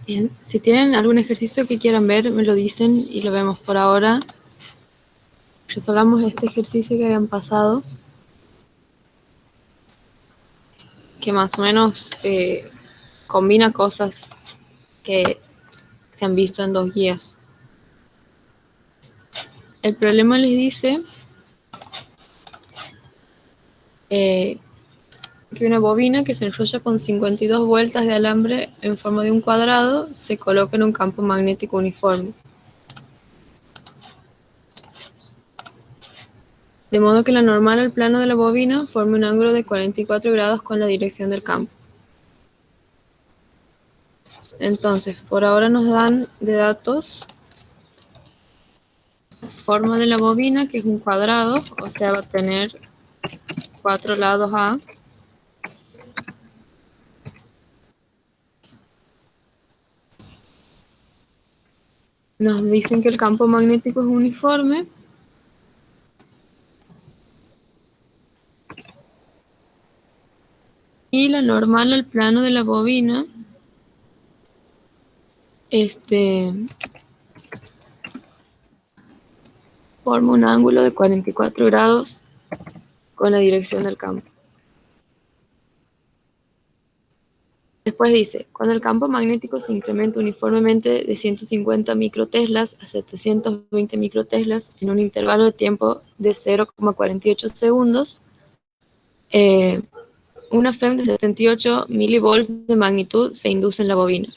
Bien, si tienen algún ejercicio que quieran ver, me lo dicen y lo vemos. Por ahora, resolvamos este ejercicio que habían pasado, que más o menos combina cosas que se han visto en 2 guías. El problema les dice que una bobina que se enrolla con 52 vueltas de alambre en forma de un cuadrado se coloca en un campo magnético uniforme. De modo que la normal al plano de la bobina forme un ángulo de 44 grados con la dirección del campo. Entonces, por ahora nos dan de datos forma de la bobina, que es un cuadrado, o sea, va a tener 4 lados A. Nos dicen que el campo magnético es uniforme. Y la normal al plano de la bobina forma un ángulo de 44 grados con la dirección del campo. Después dice, cuando el campo magnético se incrementa uniformemente de 150 microteslas a 720 microteslas en un intervalo de tiempo de 0,48 segundos, una FEM de 78 milivolts de magnitud se induce en la bobina.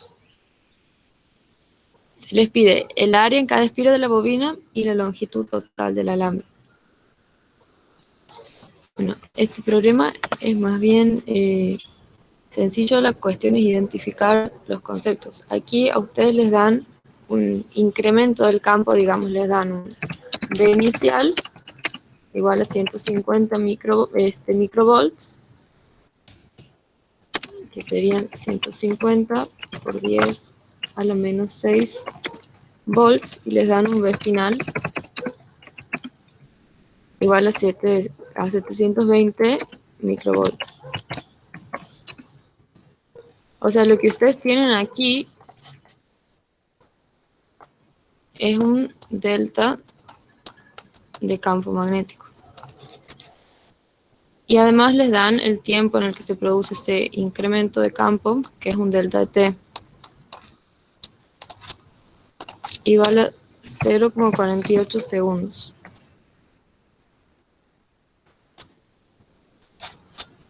Se les pide el área en cada espiro de la bobina y la longitud total del alambre. Bueno, este problema es más bien sencillo. La cuestión es identificar los conceptos. Aquí a ustedes les dan un incremento del campo, digamos, les dan un B inicial igual a 150 microvolts, que serían 150 por 10 a la menos 6 volts, y les dan un B final igual a 720 microvolts. O sea, lo que ustedes tienen aquí es un delta de campo magnético. Y además les dan el tiempo en el que se produce ese incremento de campo, que es un delta de T, igual a 0,48 segundos.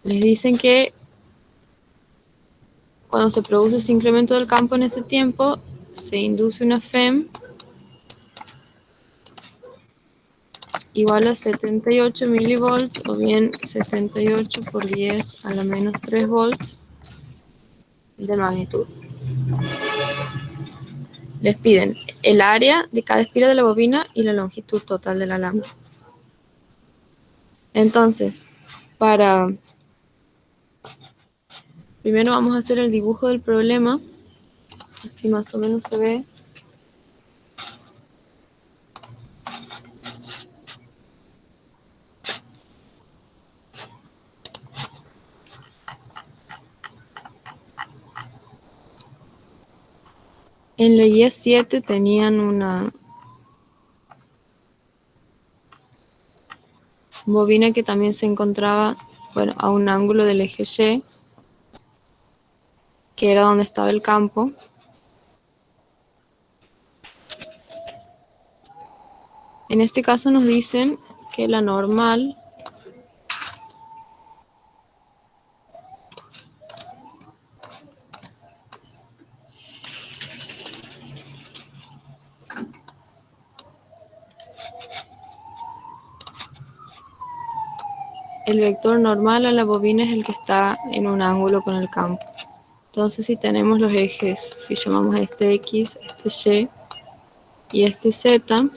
Les dicen que cuando se produce ese incremento del campo en ese tiempo, se induce una FEM igual a 78 milivolts, o bien 78 por 10 a la menos 3 volts de magnitud. Les piden el área de cada espira de la bobina y la longitud total del alambre. Entonces, primero vamos a hacer el dibujo del problema, así más o menos se ve. En la guía 7 tenían una bobina que también se encontraba, bueno, a un ángulo del eje Y, que era donde estaba el campo. En este caso nos dicen que la normal el vector normal a la bobina es el que está en un ángulo con el campo. Entonces, si tenemos los ejes, si llamamos a este X, este Y este Z,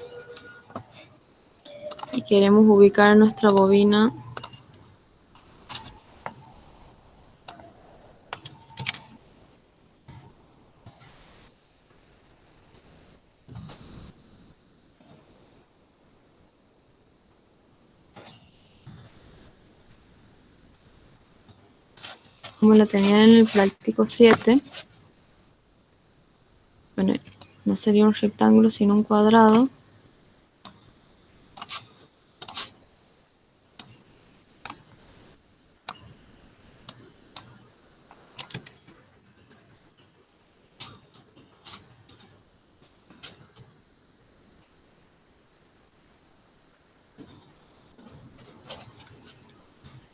y queremos ubicar nuestra bobina como la tenían en el práctico 7, no sería un rectángulo sino un cuadrado.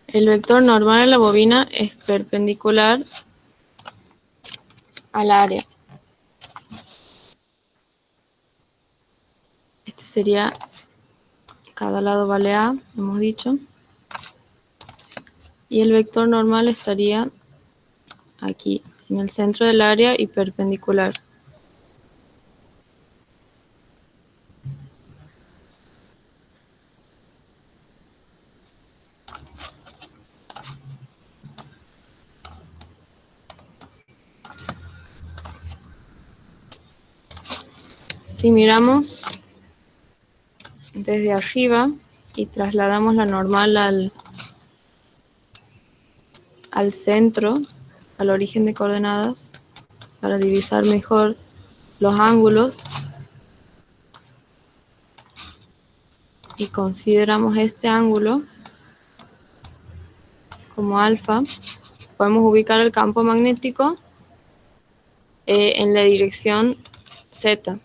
El vector normal en la bobina es perpendicular al área. Este sería, cada lado vale A, hemos dicho. Y el vector normal estaría aquí, en el centro del área y perpendicular. Si miramos desde arriba y trasladamos la normal al centro, al origen de coordenadas, para divisar mejor los ángulos, y consideramos este ángulo como alfa, podemos ubicar el campo magnético en la dirección Z.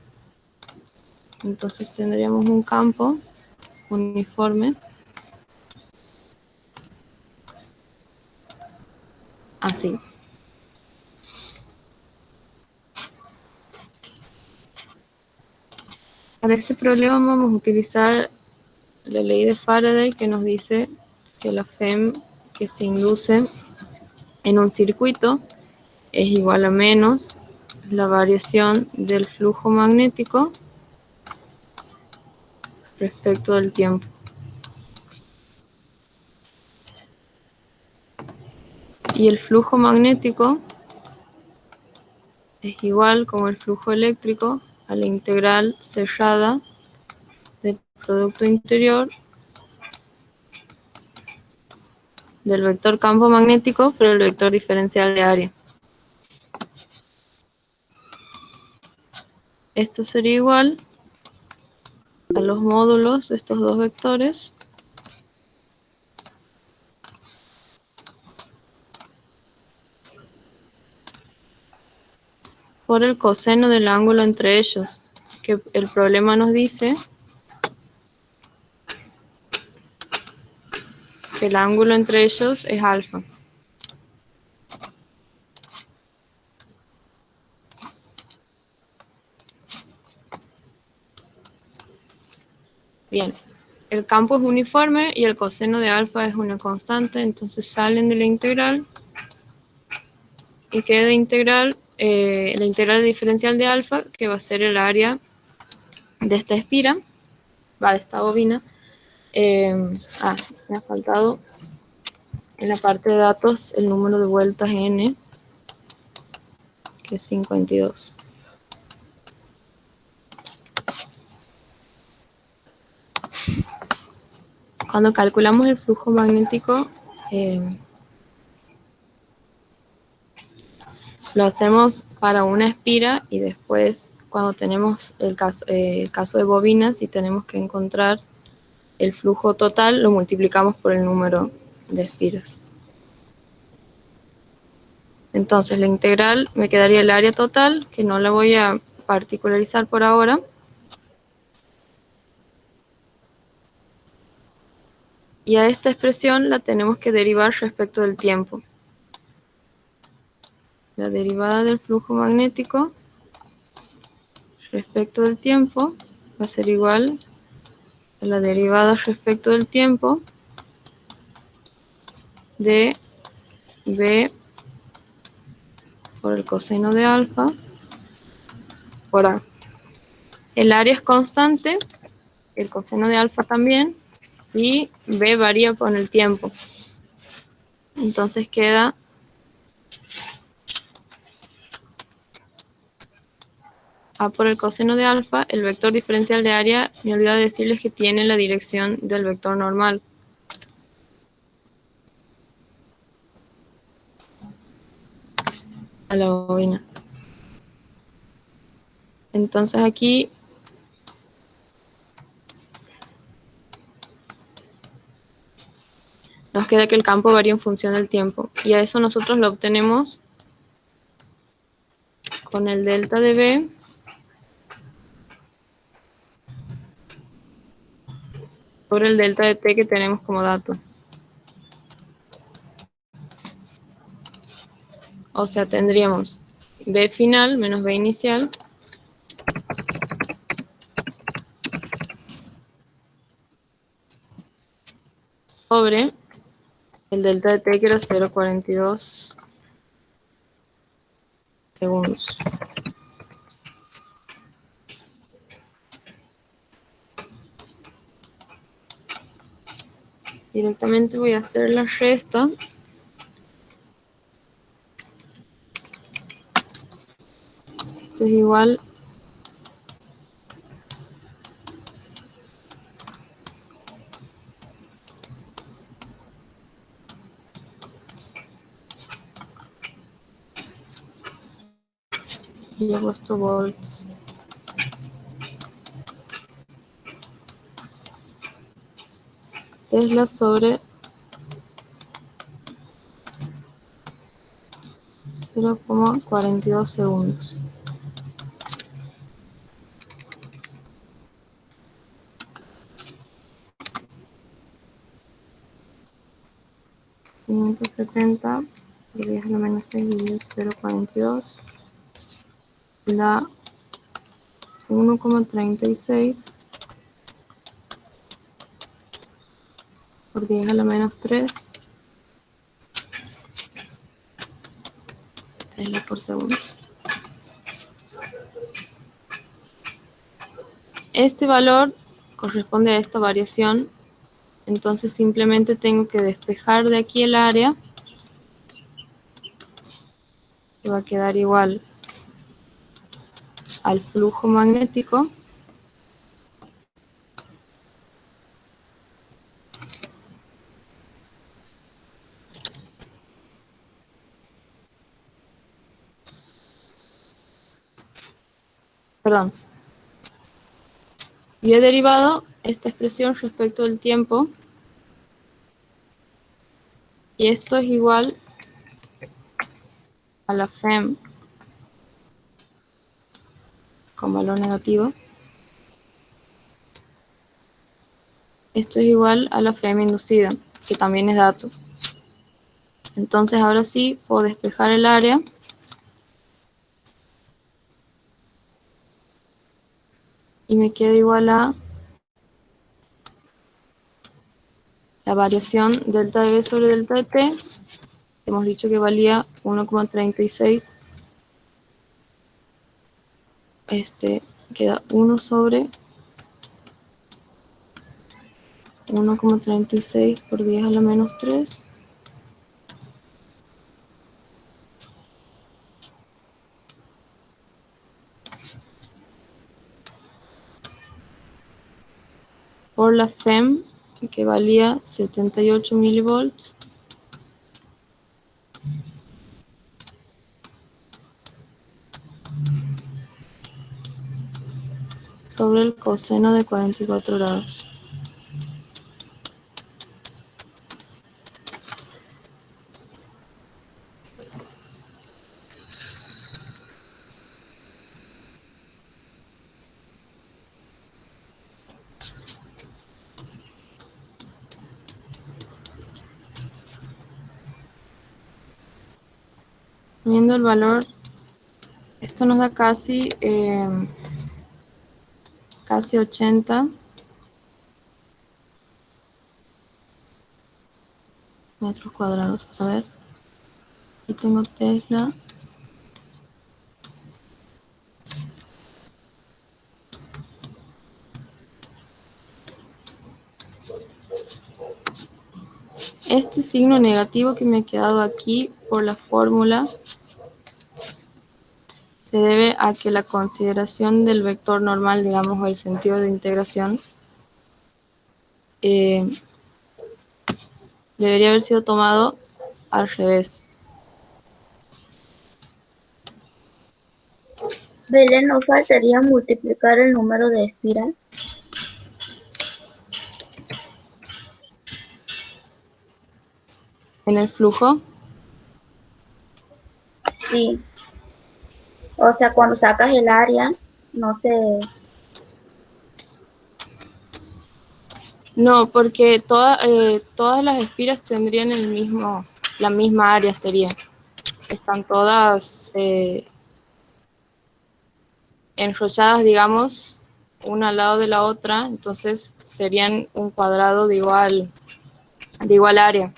Entonces tendríamos un campo uniforme así. Para este problema vamos a utilizar la ley de Faraday, que nos dice que la FEM que se induce en un circuito es igual a menos la variación del flujo magnético respecto del tiempo. Y el flujo magnético es igual, como el flujo eléctrico, a la integral cerrada del producto interior del vector campo magnético por el vector diferencial de área. Esto sería igual a los módulos de estos dos vectores por el coseno del ángulo entre ellos, que el problema nos dice que el ángulo entre ellos es alfa. Bien, el campo es uniforme y el coseno de alfa es una constante, entonces salen de la integral y queda integral, la integral diferencial de alfa, que va a ser el área de esta espira, de esta bobina. Me ha faltado en la parte de datos el número de vueltas n, que es 52. Cuando calculamos el flujo magnético, lo hacemos para una espira y después, cuando tenemos el caso de bobinas y tenemos que encontrar el flujo total, lo multiplicamos por el número de espiras. Entonces la integral me quedaría el área total, que no la voy a particularizar por ahora. Y a esta expresión la tenemos que derivar respecto del tiempo. La derivada del flujo magnético respecto del tiempo va a ser igual a la derivada respecto del tiempo de B por el coseno de alfa por A. El área es constante, el coseno de alfa también, y B varía con el tiempo. Entonces queda A por el coseno de alfa. El vector diferencial de área, me olvidé de decirles que tiene la dirección del vector normal. A la bobina. Entonces aquí nos queda que el campo varía en función del tiempo. Y a eso nosotros lo obtenemos con el delta de B sobre el delta de T que tenemos como dato. O sea, tendríamos B final menos B inicial sobre el delta de T que era 0,42 segundos. Directamente voy a hacer la resta. Esto es igual y he puesto volts. Tesla sobre 0,42 segundos. $570 por 10 a la menos 6 dividido 0,42 da 1,36 por 10 a la menos 3 Tesla por segundo. Este valor corresponde a esta variación, entonces simplemente tengo que despejar de aquí el área, que va a quedar igual al flujo magnético, perdón, yo he derivado esta expresión respecto del tiempo y esto es igual a la FEM con valor negativo. Esto es igual a la FEM inducida, que también es dato. Entonces ahora sí puedo despejar el área y me queda igual a la variación delta de B sobre delta de T. Hemos dicho que valía 1,36. Queda 1 sobre 1,36 por 10 a la menos 3. Por la FEM, que valía 78 milivolts. Sobre el coseno de 44 grados. Poniendo el valor, esto nos da casi 80 metros cuadrados. A ver, aquí tengo Tesla. Este signo negativo que me ha quedado aquí por la fórmula se debe a que la consideración del vector normal, digamos, o el sentido de integración, debería haber sido tomado al revés. Belén, ¿no faltaría multiplicar el número de espiral? En el flujo. Sí. O sea, cuando sacas el área, no sé. No, porque todas las espiras tendrían la misma área sería. Están todas enrolladas, digamos, una al lado de la otra, entonces serían un cuadrado de igual área.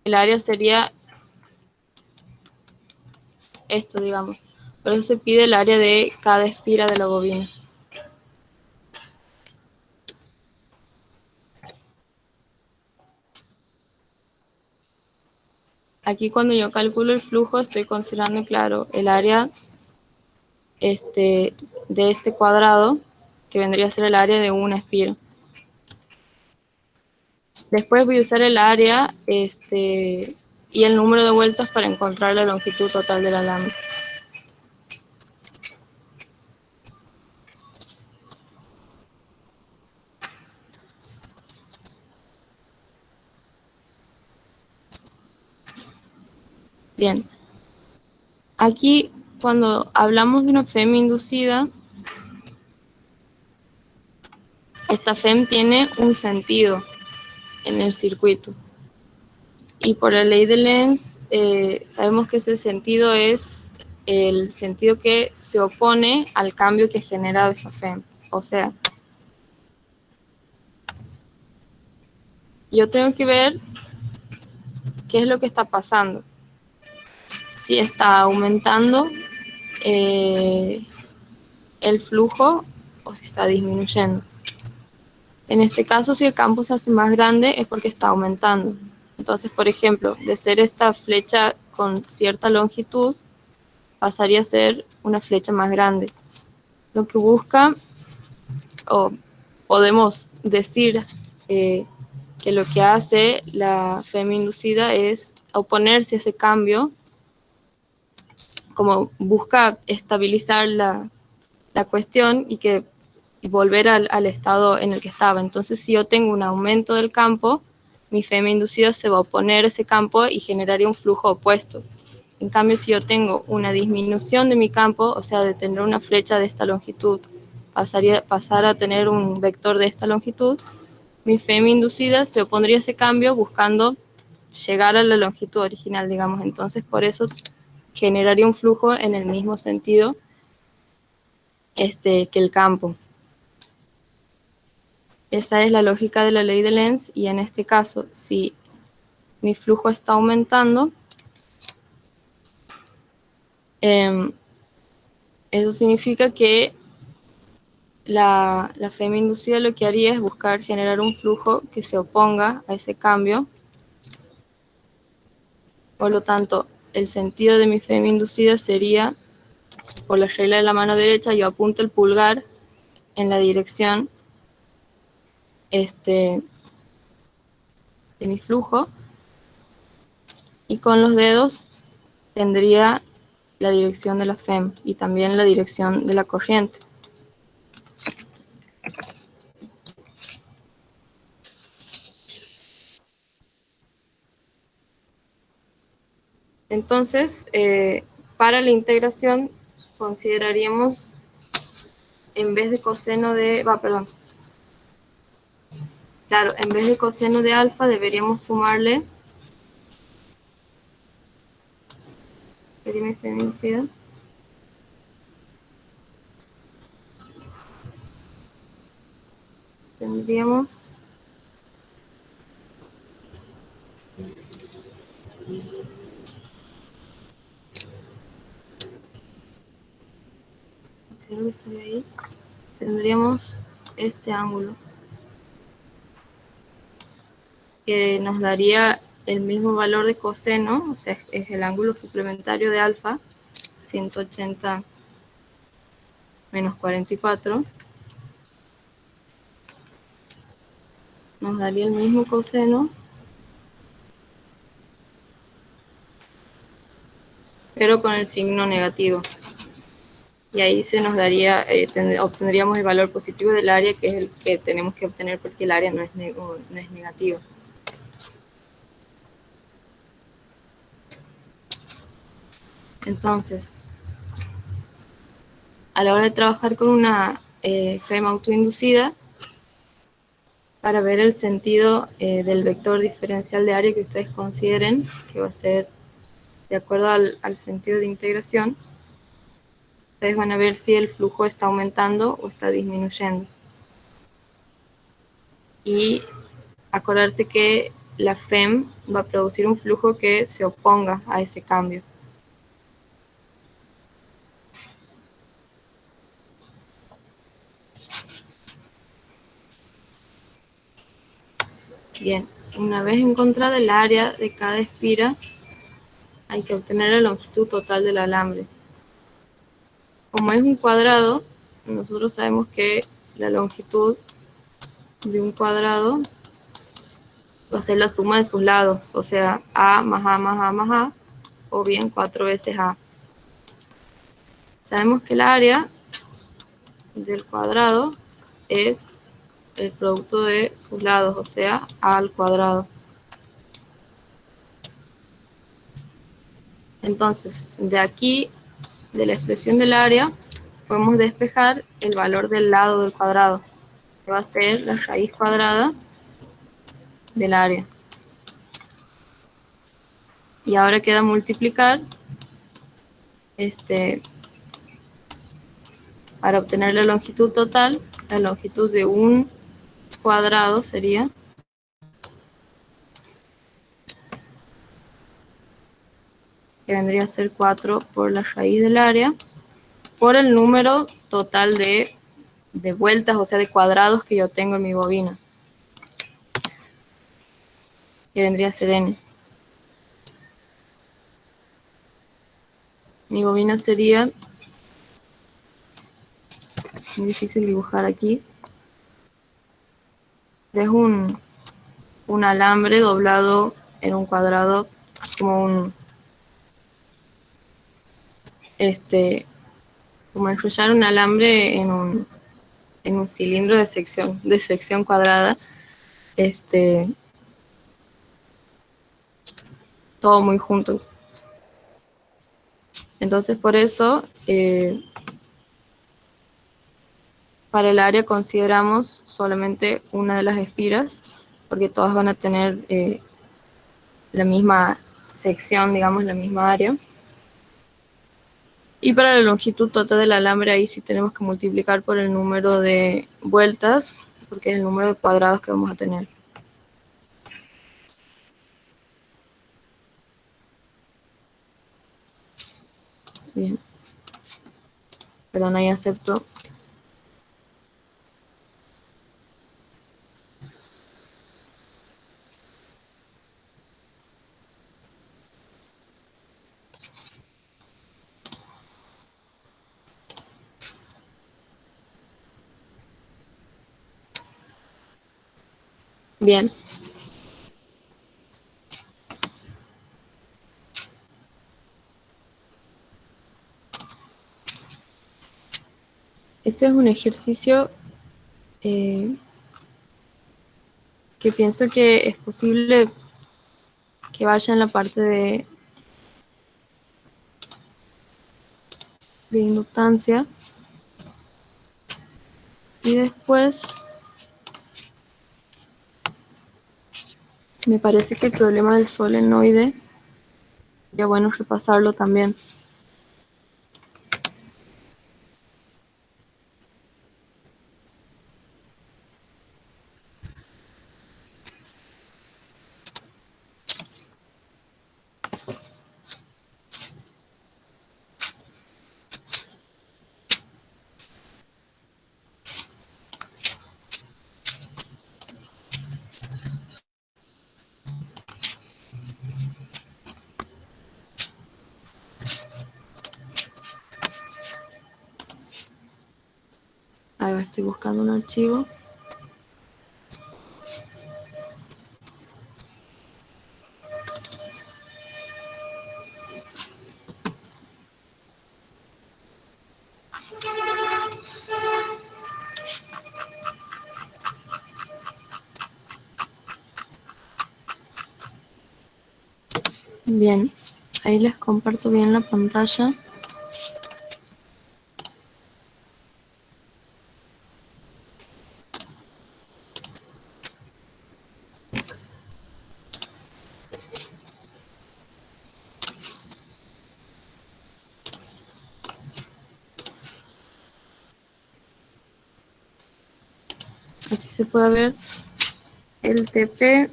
El área sería esto, digamos. Por eso se pide el área de cada espira de la bobina. Aquí cuando yo calculo el flujo estoy considerando, claro, el área de este cuadrado, que vendría a ser el área de una espira. Después voy a usar el área y el número de vueltas para encontrar la longitud total del alambre. Bien, aquí cuando hablamos de una FEM inducida, esta FEM tiene un sentido en el circuito. Y por la ley de Lenz, sabemos que ese sentido es el sentido que se opone al cambio que ha generado esa FEM. O sea, yo tengo que ver qué es lo que está pasando. Si está aumentando el flujo o si está disminuyendo. En este caso, si el campo se hace más grande es porque está aumentando. Entonces, por ejemplo, de ser esta flecha con cierta longitud, pasaría a ser una flecha más grande. Lo que busca, o podemos decir que lo que hace la FEM inducida es oponerse a ese cambio, como busca estabilizar la cuestión y volver al estado en el que estaba. Entonces, si yo tengo un aumento del campo, mi FEM inducida se va a oponer a ese campo y generaría un flujo opuesto. En cambio, si yo tengo una disminución de mi campo, o sea, de tener una flecha de esta longitud, pasar a tener un vector de esta longitud, mi FEM inducida se opondría a ese cambio buscando llegar a la longitud original, digamos. Entonces, por eso generaría un flujo en el mismo sentido que el campo. Esa es la lógica de la ley de Lenz, y en este caso, si mi flujo está aumentando, eso significa que la FEM inducida lo que haría es buscar generar un flujo que se oponga a ese cambio. Por lo tanto, el sentido de mi FEM inducida sería, por la regla de la mano derecha, yo apunto el pulgar en la dirección de mi flujo, y con los dedos tendría la dirección de la FEM y también la dirección de la corriente. Entonces, para la integración consideraríamos, en vez de coseno de, claro, en vez de coseno de alfa deberíamos sumarle perímetro inducido. Tendríamos ahí, tendríamos este ángulo que nos daría el mismo valor de coseno, o sea, es el ángulo suplementario de alfa, 180 menos 44, nos daría el mismo coseno pero con el signo negativo. Y ahí se nos daría, obtendríamos el valor positivo del área, que es el que tenemos que obtener porque el área no es negativa. Entonces, a la hora de trabajar con una FEM autoinducida, para ver el sentido del vector diferencial de área que ustedes consideren, que va a ser de acuerdo al sentido de integración, ustedes van a ver si el flujo está aumentando o está disminuyendo. Y acordarse que la FEM va a producir un flujo que se oponga a ese cambio. Bien, una vez encontrada el área de cada espira, hay que obtener la longitud total del alambre. Como es un cuadrado, nosotros sabemos que la longitud de un cuadrado va a ser la suma de sus lados, o sea, A más A más A más A, o bien 4 veces A. Sabemos que el área del cuadrado es el producto de sus lados, o sea, A al cuadrado. Entonces, de aquí, de la expresión del área, podemos despejar el valor del lado del cuadrado, que va a ser la raíz cuadrada del área. Y ahora queda multiplicar para obtener la longitud total. La longitud de un cuadrado sería que vendría a ser 4 por la raíz del área por el número total de vueltas, o sea, de cuadrados que yo tengo en mi bobina, que vendría a ser n. Mi bobina sería, muy difícil dibujar aquí, pero es un alambre doblado en un cuadrado, como como enrollar un alambre en un cilindro de sección cuadrada, todo muy junto. Entonces, por eso, para el área consideramos solamente una de las espiras, porque todas van a tener la misma sección, digamos, la misma área. Y para la longitud total del alambre, ahí sí tenemos que multiplicar por el número de vueltas, porque es el número de cuadrados que vamos a tener. Bien. Perdón, ahí acepto. Bien. Este es un ejercicio que pienso que es posible que vaya en la parte de inductancia. Y después me parece que el problema del solenoide, ya bueno repasarlo también. Ahí va, estoy buscando un archivo. Bien, ahí les comparto bien la pantalla. Así se puede ver el TP.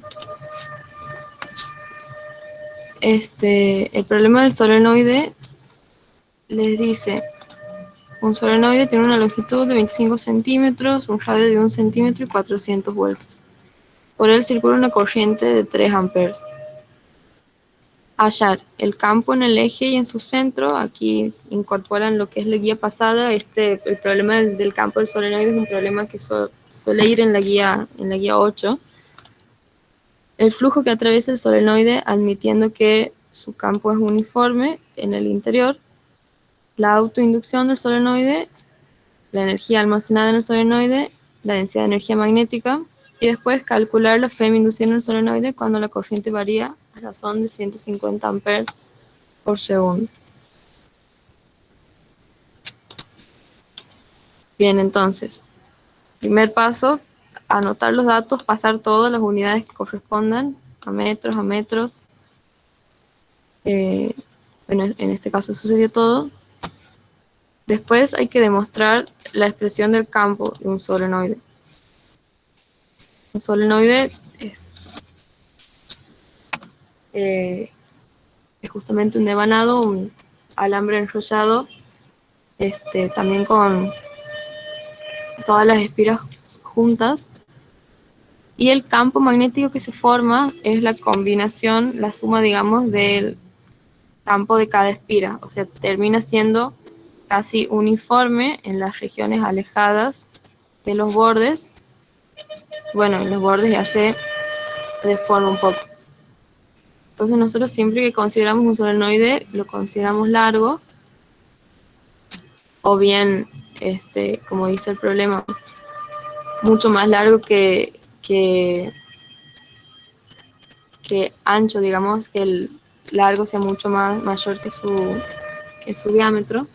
El problema del solenoide les dice, un solenoide tiene una longitud de 25 centímetros, un radio de 1 centímetro y 400 voltios. Por él circula una corriente de 3 amperes. Hallar el campo en el eje y en su centro. Aquí incorporan lo que es la guía pasada. El problema del campo del solenoide es un problema que suele ir en la guía 8. El flujo que atraviesa el solenoide, admitiendo que su campo es uniforme en el interior. La autoinducción del solenoide, la energía almacenada en el solenoide, la densidad de energía magnética, y después calcular la FEM inducida en el solenoide cuando la corriente varía a razón de 150 amperes por segundo. Bien, entonces, primer paso, anotar los datos, pasar todas las unidades que correspondan, a metros. Bueno, en este caso sucedió todo. Después hay que demostrar la expresión del campo de un solenoide. Un solenoide es justamente un devanado, un alambre enrollado, también con todas las espiras juntas. Y el campo magnético que se forma es la combinación, la suma, digamos, del campo de cada espira. O sea, termina siendo casi uniforme en las regiones alejadas de los bordes. Bueno, en los bordes ya se deforma un poco. Entonces nosotros siempre que consideramos un solenoide, lo consideramos largo, o bien, como dice el problema, mucho más largo que ancho, digamos, que el largo sea mucho más mayor que su diámetro.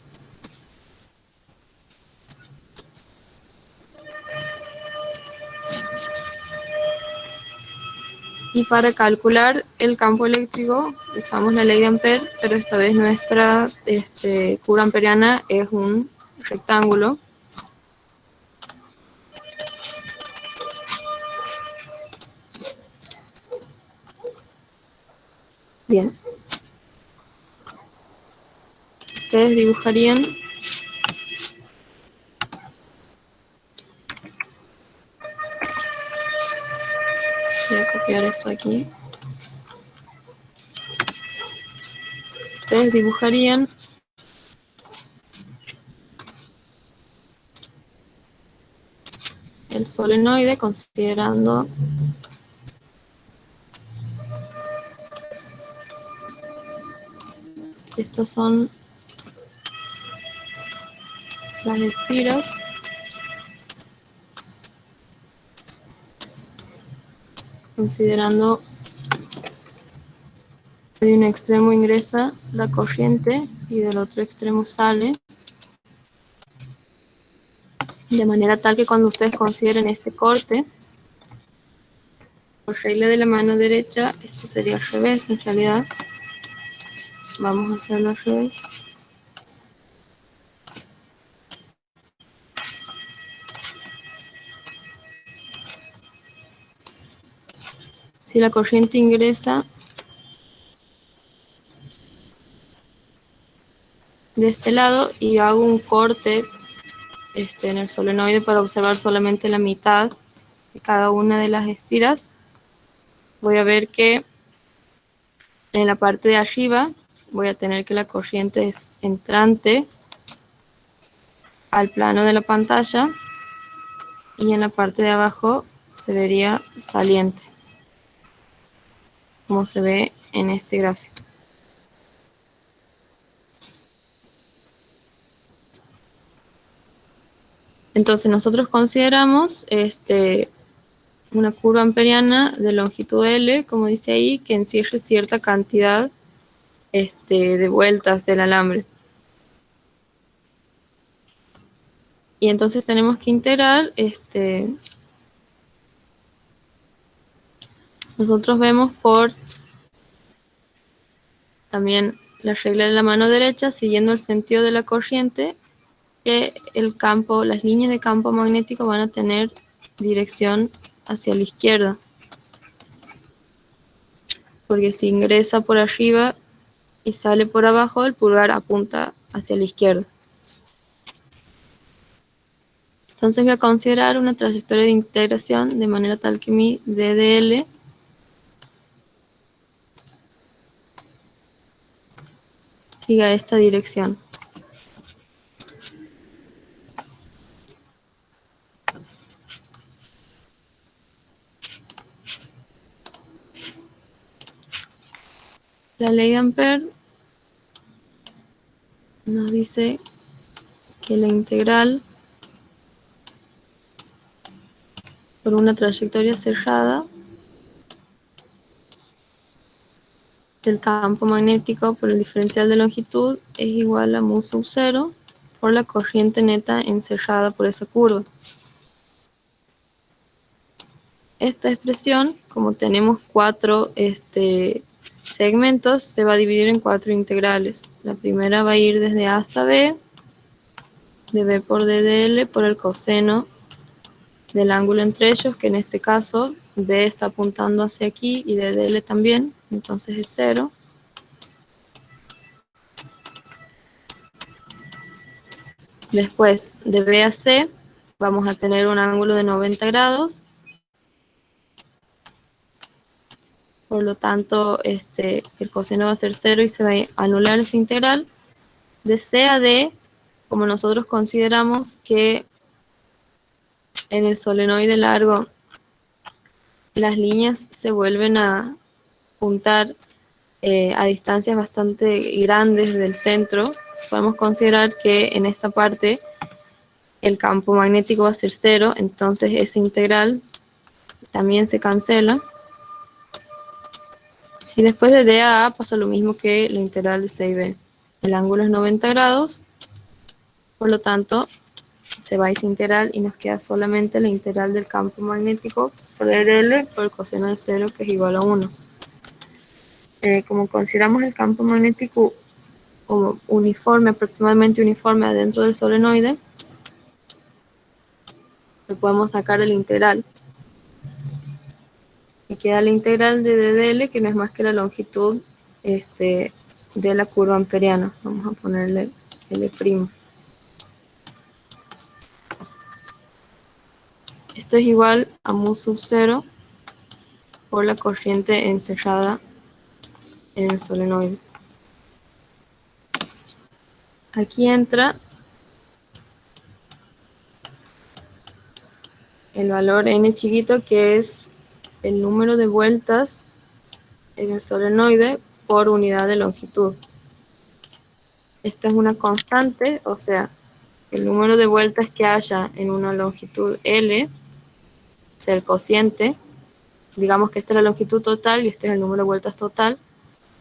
Y para calcular el campo eléctrico usamos la ley de Ampère, pero esta vez nuestra curva amperiana es un rectángulo. Bien. Ustedes dibujarían voy a copiar esto aquí. Ustedes dibujarían el solenoide considerando que estas son las espiras considerando que de un extremo ingresa la corriente y del otro extremo sale, de manera tal que cuando ustedes consideren este corte, por regla de la mano derecha, esto sería al revés en realidad. Vamos a hacerlo al revés. Si la corriente ingresa de este lado y hago un corte en el solenoide para observar solamente la mitad de cada una de las espiras, voy a ver que en la parte de arriba voy a tener que la corriente es entrante al plano de la pantalla y en la parte de abajo se vería saliente, como se ve en este gráfico. Entonces nosotros consideramos una curva amperiana de longitud L, como dice ahí, que encierre cierta cantidad de vueltas del alambre. Y entonces tenemos que integrar, nosotros vemos por también la regla de la mano derecha, siguiendo el sentido de la corriente, que el campo, las líneas de campo magnético van a tener dirección hacia la izquierda. Porque si ingresa por arriba y sale por abajo, el pulgar apunta hacia la izquierda. Entonces voy a considerar una trayectoria de integración de manera tal que mi DDL siga esta dirección. La ley de Ampère nos dice que la integral por una trayectoria cerrada del campo magnético por el diferencial de longitud es igual a mu sub 0 por la corriente neta encerrada por esa curva. Esta expresión, como tenemos 4 segmentos, se va a dividir en 4 integrales. La primera va a ir desde A hasta B, de B por DDL por el coseno del ángulo entre ellos, que en este caso B está apuntando hacia aquí y DDL también, entonces es 0. Después, de B a C, vamos a tener un ángulo de 90 grados. Por lo tanto, el coseno va a ser 0 y se va a anular esa integral. De C a D, como nosotros consideramos que en el solenoide largo las líneas se vuelven a juntar a distancias bastante grandes del centro, podemos considerar que en esta parte el campo magnético va a ser 0, entonces esa integral también se cancela. Y después de D a pasa lo mismo que la integral de C y B. El ángulo es 90 grados, por lo tanto se va esa integral y nos queda solamente la integral del campo magnético por RL por el coseno de 0, que es igual a 1. Como consideramos el campo magnético como uniforme, aproximadamente uniforme adentro del solenoide, lo podemos sacar de la integral. Y queda la integral de DDL, que no es más que la longitud de la curva amperiana. Vamos a ponerle L'. Esto es igual a mu sub 0 por la corriente encerrada en el solenoide. Aquí entra el valor n chiquito, que es el número de vueltas en el solenoide por unidad de longitud. Esta es una constante, o sea, el número de vueltas que haya en una longitud L, o sea, el cociente, digamos que esta es la longitud total y este es el número de vueltas total,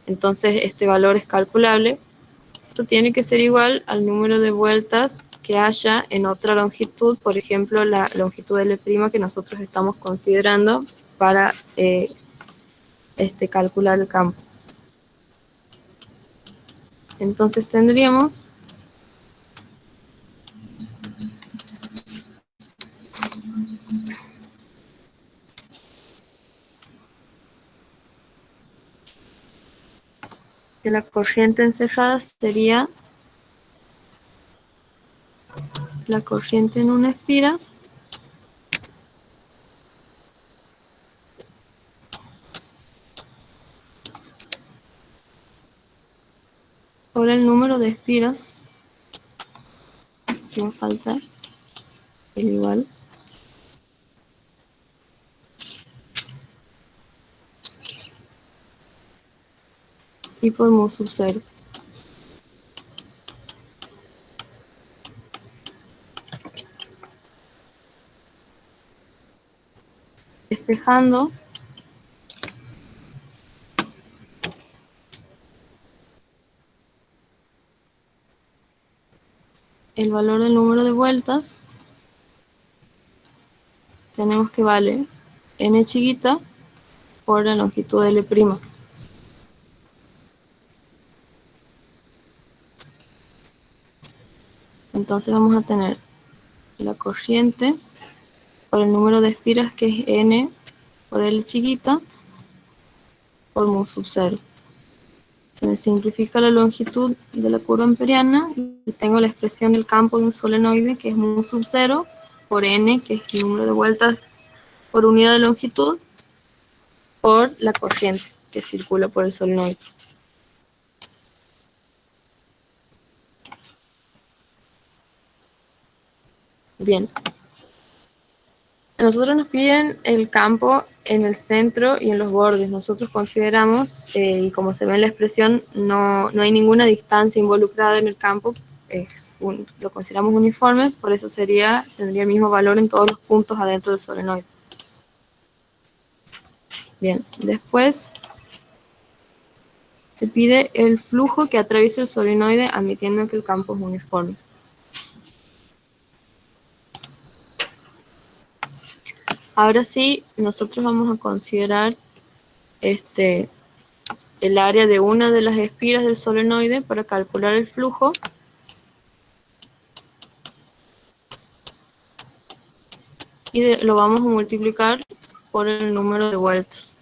entonces este valor es calculable. Esto tiene que ser igual al número de vueltas que haya en otra longitud, por ejemplo, la longitud L' que nosotros estamos considerando para calcular el campo. Entonces tendríamos que la corriente encerrada sería la corriente en una espira por el número de espiras, que va a faltar, el igual, y por mu sub 0. Despejando, el valor del número de vueltas, tenemos que vale n chiquita por la longitud de L'. Entonces vamos a tener la corriente por el número de espiras, que es n por L chiquita por mu sub 0. Se me simplifica la longitud de la curva amperiana y tengo la expresión del campo de un solenoide, que es mu sub 0 por n, que es el número de vueltas por unidad de longitud, por la corriente que circula por el solenoide. Bien. A nosotros nos piden el campo en el centro y en los bordes. Nosotros consideramos, y como se ve en la expresión, no hay ninguna distancia involucrada en el campo. Lo consideramos uniforme, por eso tendría el mismo valor en todos los puntos adentro del solenoide. Bien, después se pide el flujo que atraviesa el solenoide admitiendo que el campo es uniforme. Ahora sí, nosotros vamos a considerar el área de una de las espiras del solenoide para calcular el flujo. Y lo vamos a multiplicar por el número de vueltas.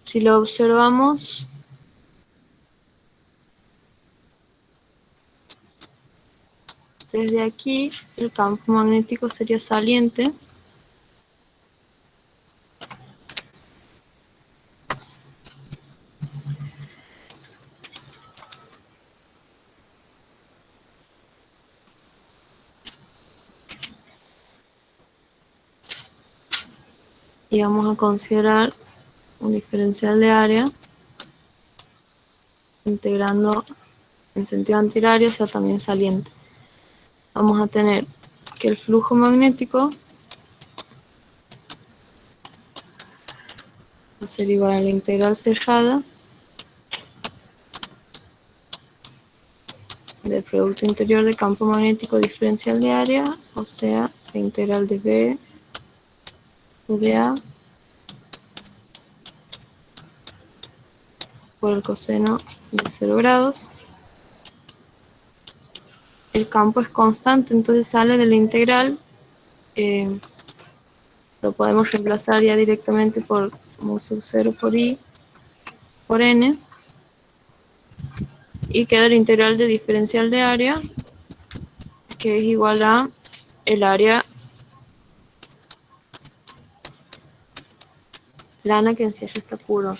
Si lo observamos, desde aquí el campo magnético sería saliente. Y vamos a considerar un diferencial de área integrando en sentido antihorario sea también saliente. Vamos a tener que el flujo magnético va a ser igual a la integral cerrada del producto interior de campo magnético diferencial de área, o sea, la integral de B de A por el coseno de 0 grados. El campo es constante, entonces sale de la integral. Lo podemos reemplazar ya directamente por mu sub 0 por I por N. Y queda la integral de diferencial de área, que es igual a el área plana que encierra esta curva.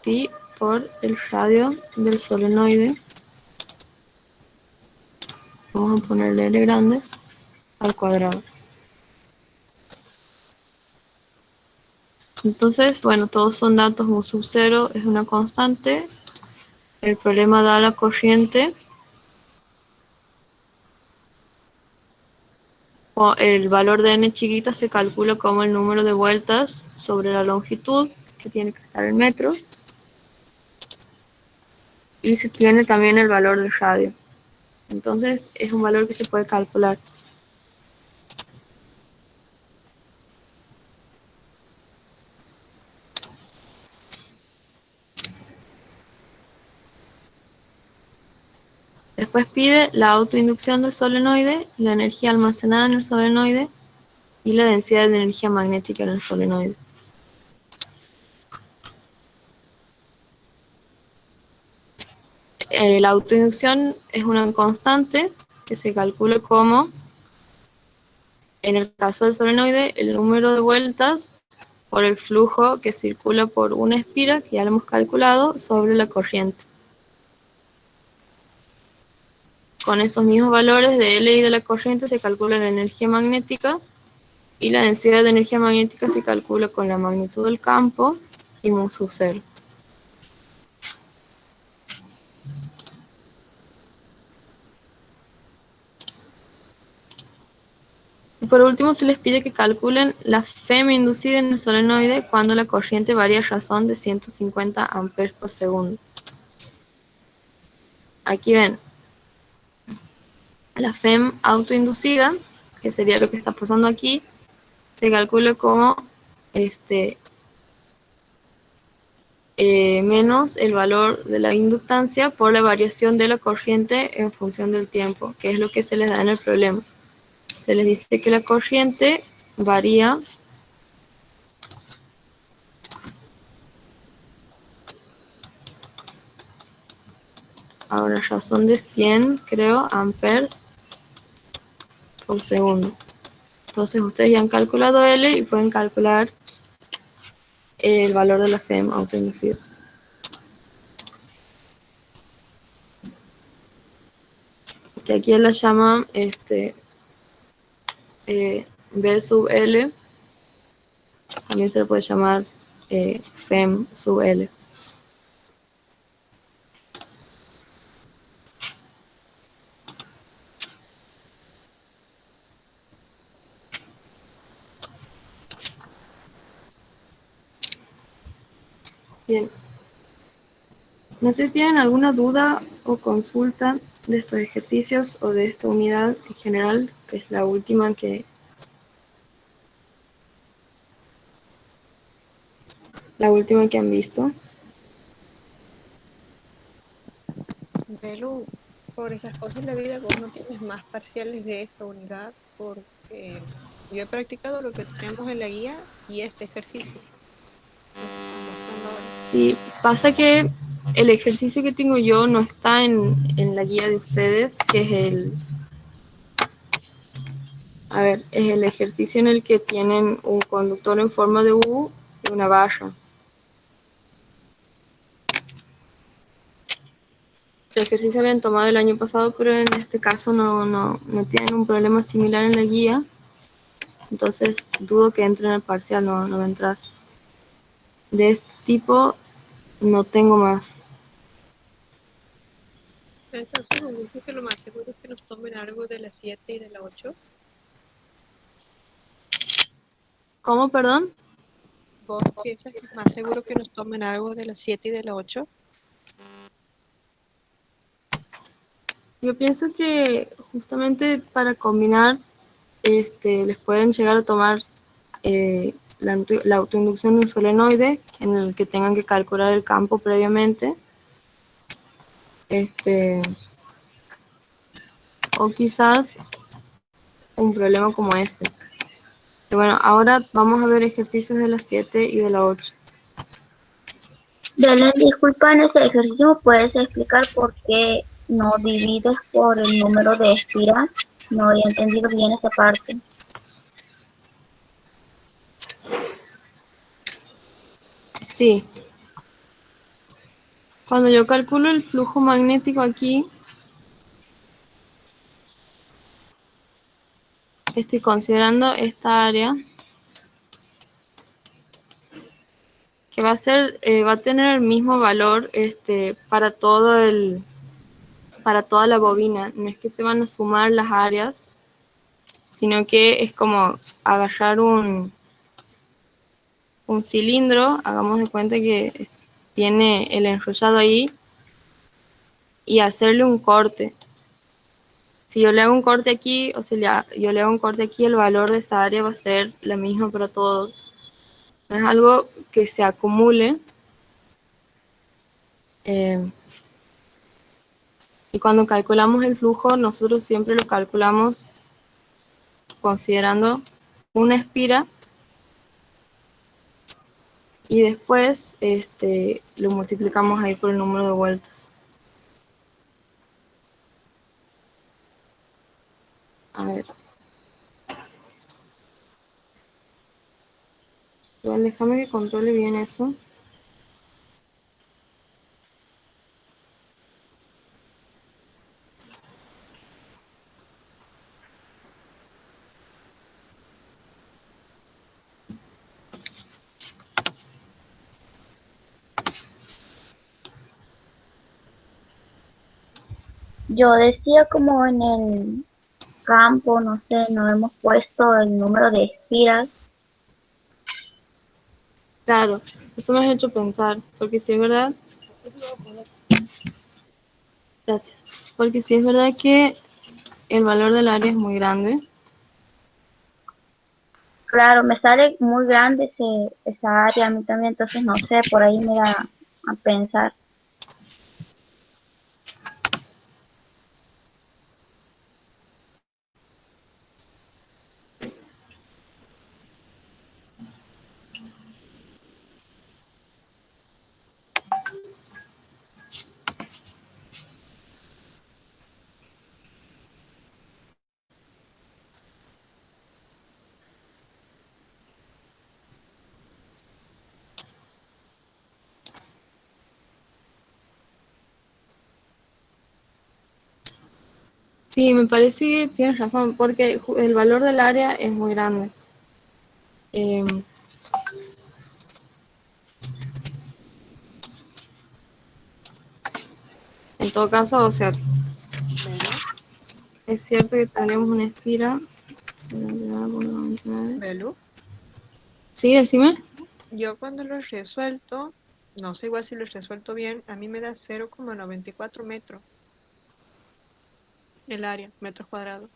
Pi por el radio del solenoide. Vamos a ponerle L grande al cuadrado. Entonces, bueno, todos son datos. Mu sub 0 es una constante. El problema da la corriente. El valor de n chiquita se calcula como el número de vueltas sobre la longitud, que tiene que estar en metros. Y se tiene también el valor del radio. Entonces, es un valor que se puede calcular. Después pide la autoinducción del solenoide, la energía almacenada en el solenoide y la densidad de energía magnética en el solenoide. La autoinducción es una constante que se calcula como, en el caso del solenoide, el número de vueltas por el flujo que circula por una espira, que ya lo hemos calculado, sobre la corriente. con esos mismos valores de L y de la corriente se calcula la energía magnética, y la densidad de energía magnética se calcula con la magnitud del campo y mu sub 0. Y por último se les pide que calculen la FEM inducida en el solenoide cuando la corriente varía a razón de 150 amperes por segundo. Aquí ven, la FEM autoinducida, que sería lo que está pasando aquí, se calcula como menos el valor de la inductancia por la variación de la corriente en función del tiempo, que es lo que se les da en el problema. Se les dice que la corriente varía a una razón de 100, creo, amperes por segundo. Entonces ustedes ya han calculado L y pueden calcular el valor de la FEM autoinducida. Que aquí la llaman B sub L, también se le puede llamar FEM sub L. Bien. No sé si tienen alguna duda o consulta de estos ejercicios o de esta unidad en general, que es la última que han visto. Belu, por esas cosas de la vida vos no tienes más parciales de esta unidad porque yo he practicado lo que tenemos en la guía y este ejercicio, lo que están mostrando ahora. Sí, pasa que el ejercicio que tengo yo no está en la guía de ustedes, que es es el ejercicio en el que tienen un conductor en forma de U y una barra. Ese ejercicio habían tomado el año pasado, pero en este caso no tienen un problema similar en la guía. Entonces dudo que entre en el parcial, no va a entrar. De este tipo no tengo más. Entonces, vos dices que lo más seguro es que nos tomen algo de la 7 y de la 8. ¿Cómo, perdón? ¿Vos piensas que es más seguro que nos tomen algo de la 7 y de la 8? Yo pienso que justamente para combinar les pueden llegar a tomar la autoinducción de un solenoide en el que tengan que calcular el campo previamente. O quizás un problema como este. Pero bueno, ahora vamos a ver ejercicios de la 7 y de la 8. Belén, disculpa, en ese ejercicio puedes explicar por qué no divides por el número de espiras. No había entendido bien esa parte. Sí. Cuando yo calculo el flujo magnético aquí, estoy considerando esta área que va a tener el mismo valor para toda la bobina. No es que se van a sumar las áreas, sino que es como agarrar un cilindro, hagamos de cuenta que tiene el enrollado ahí, y hacerle un corte. Si yo le hago un corte aquí, o si yo le hago un corte aquí, el valor de esa área va a ser la misma para todos. No es algo que se acumule. Y cuando calculamos el flujo, nosotros siempre lo calculamos considerando una espira y después lo multiplicamos ahí por el número de vueltas. A ver. Igual déjame que controle bien eso. Yo decía como en el campo, no sé, no hemos puesto el número de espiras. Claro, eso me has hecho pensar, porque si es verdad, gracias, porque si es verdad que el valor del área es muy grande. Claro, me sale muy grande esa área a mí también, entonces no sé, por ahí me da a pensar. Sí, me parece que tienes razón, porque el valor del área es muy grande. Em, en todo caso, o sea, Belu, es cierto que tendríamos una espira. Se lo lleva por 99. Belu. Sí, decime. Yo cuando lo resuelto, no sé igual si lo resuelto bien, a mí me da 0,94 metros el área, metros cuadrados.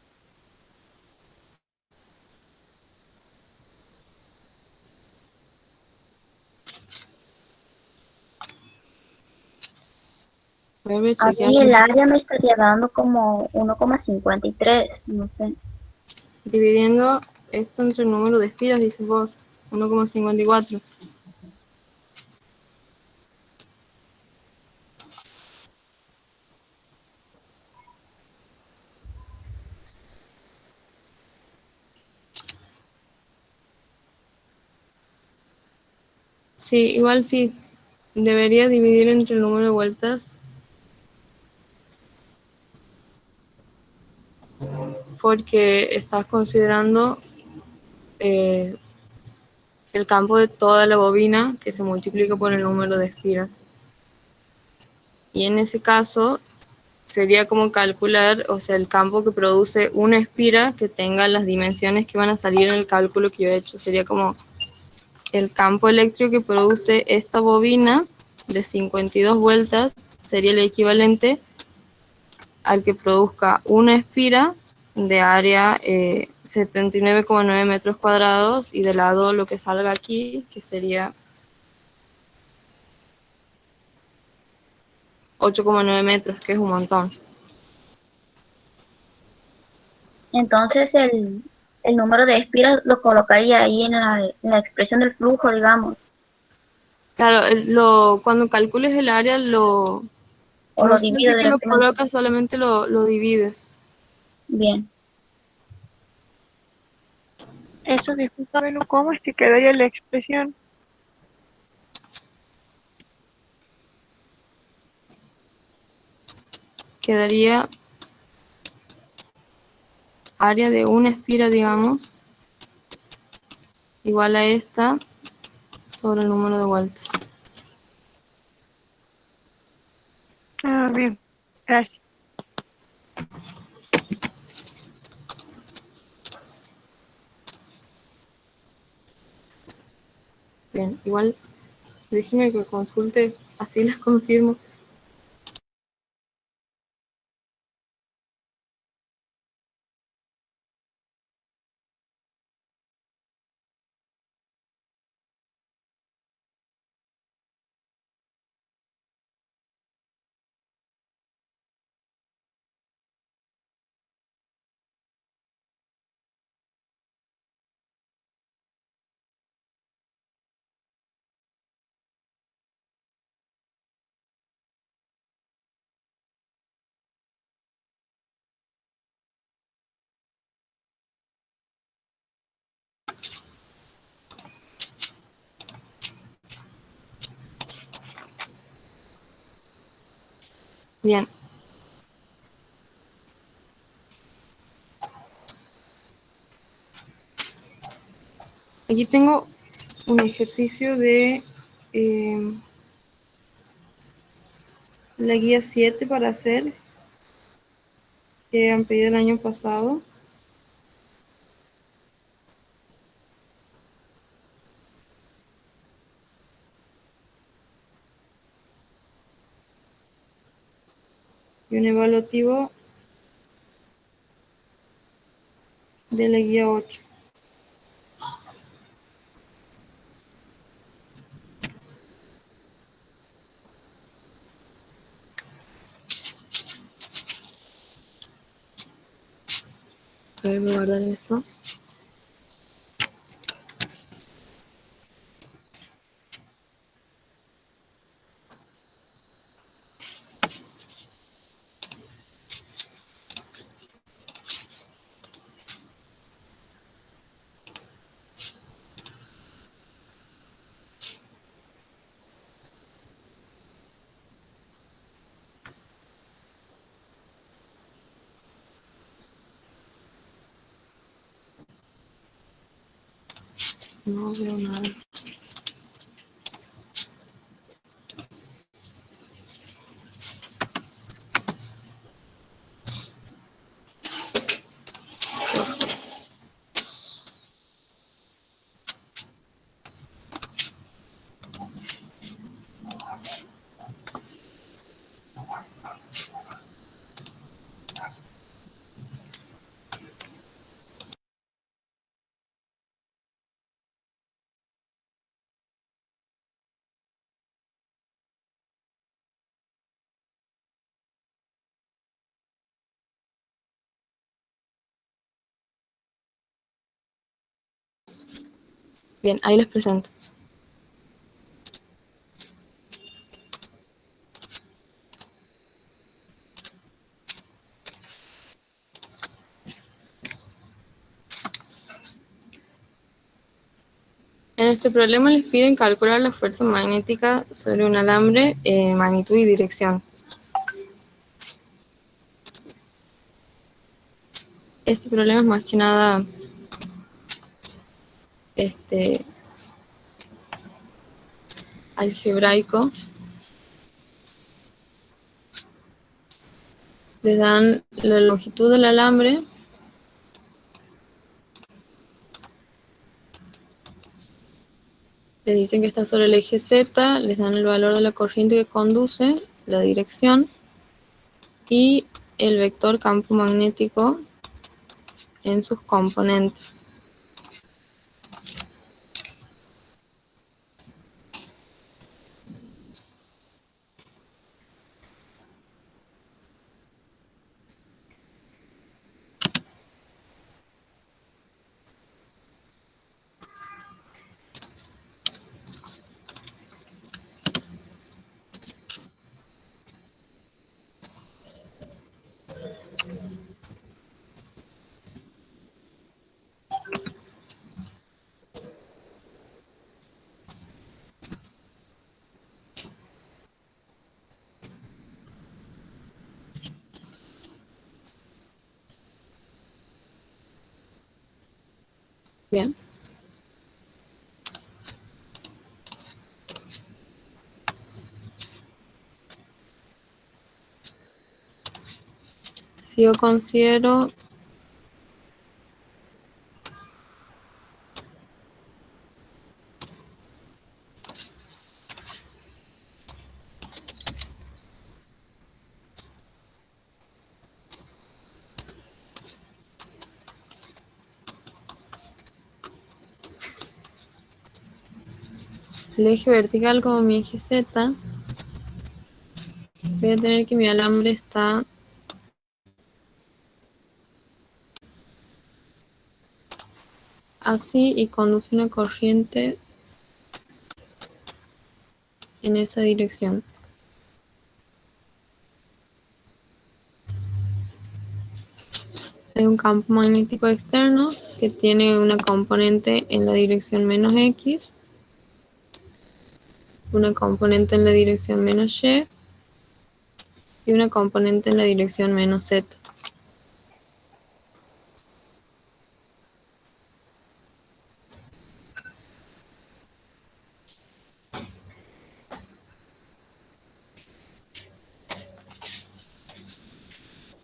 Vuelve a A chequear. mí el área me estaría dando como 1,53, no sé. Dividiendo esto entre el número de espiras, dices vos, 1,54. Sí, igual sí. Debería dividir entre el número de vueltas porque estás considerando eh, el campo de toda la bobina que se multiplica por el número de espiras. Y en ese caso sería como calcular, o sea, el campo que produce una espira que tenga las dimensiones que van a salir en el cálculo que yo he hecho. Sería como el campo eléctrico que produce esta bobina de 52 vueltas sería el equivalente al que produzca una espira de área 79,9 metros cuadrados y de lado lo que salga aquí, que sería 8,9 metros, que es un montón. Entonces el número de espiras lo colocaría ahí en la expresión del flujo, digamos, Claro, cuando calcules el área, o no lo siempre divido que lo directamente. colocas, solamente lo divides. Bien. Eso, disculpa, Belu, ¿cómo es que quedaría la expresión? Quedaría área de una espira, digamos, igual a esta sobre el número de vueltas. Ah, bien, gracias. Bien, igual déjeme que consulte, así las confirmo. Bien. Aquí tengo un ejercicio de la guía 7 para hacer. que han pedido el año pasado. Y un evaluativo de la guía 8. A ver, voy a guardar esto. No veo nada. Bien, ahí les presento. En este problema les piden calcular la fuerza magnética sobre un alambre, magnitud y dirección. Este problema es más que nada algebraico. Les dan la longitud del alambre, les dicen que está sobre el eje Z, les dan el valor de la corriente que conduce, la dirección y el vector campo magnético en sus componentes. Bien. Si yo considero el eje vertical como mi eje Z, voy a tener que mi alambre está así y conduce una corriente en esa dirección. Hay un campo magnético externo que tiene una componente en la dirección menos X, una componente en la dirección menos Y y una componente en la dirección menos Z.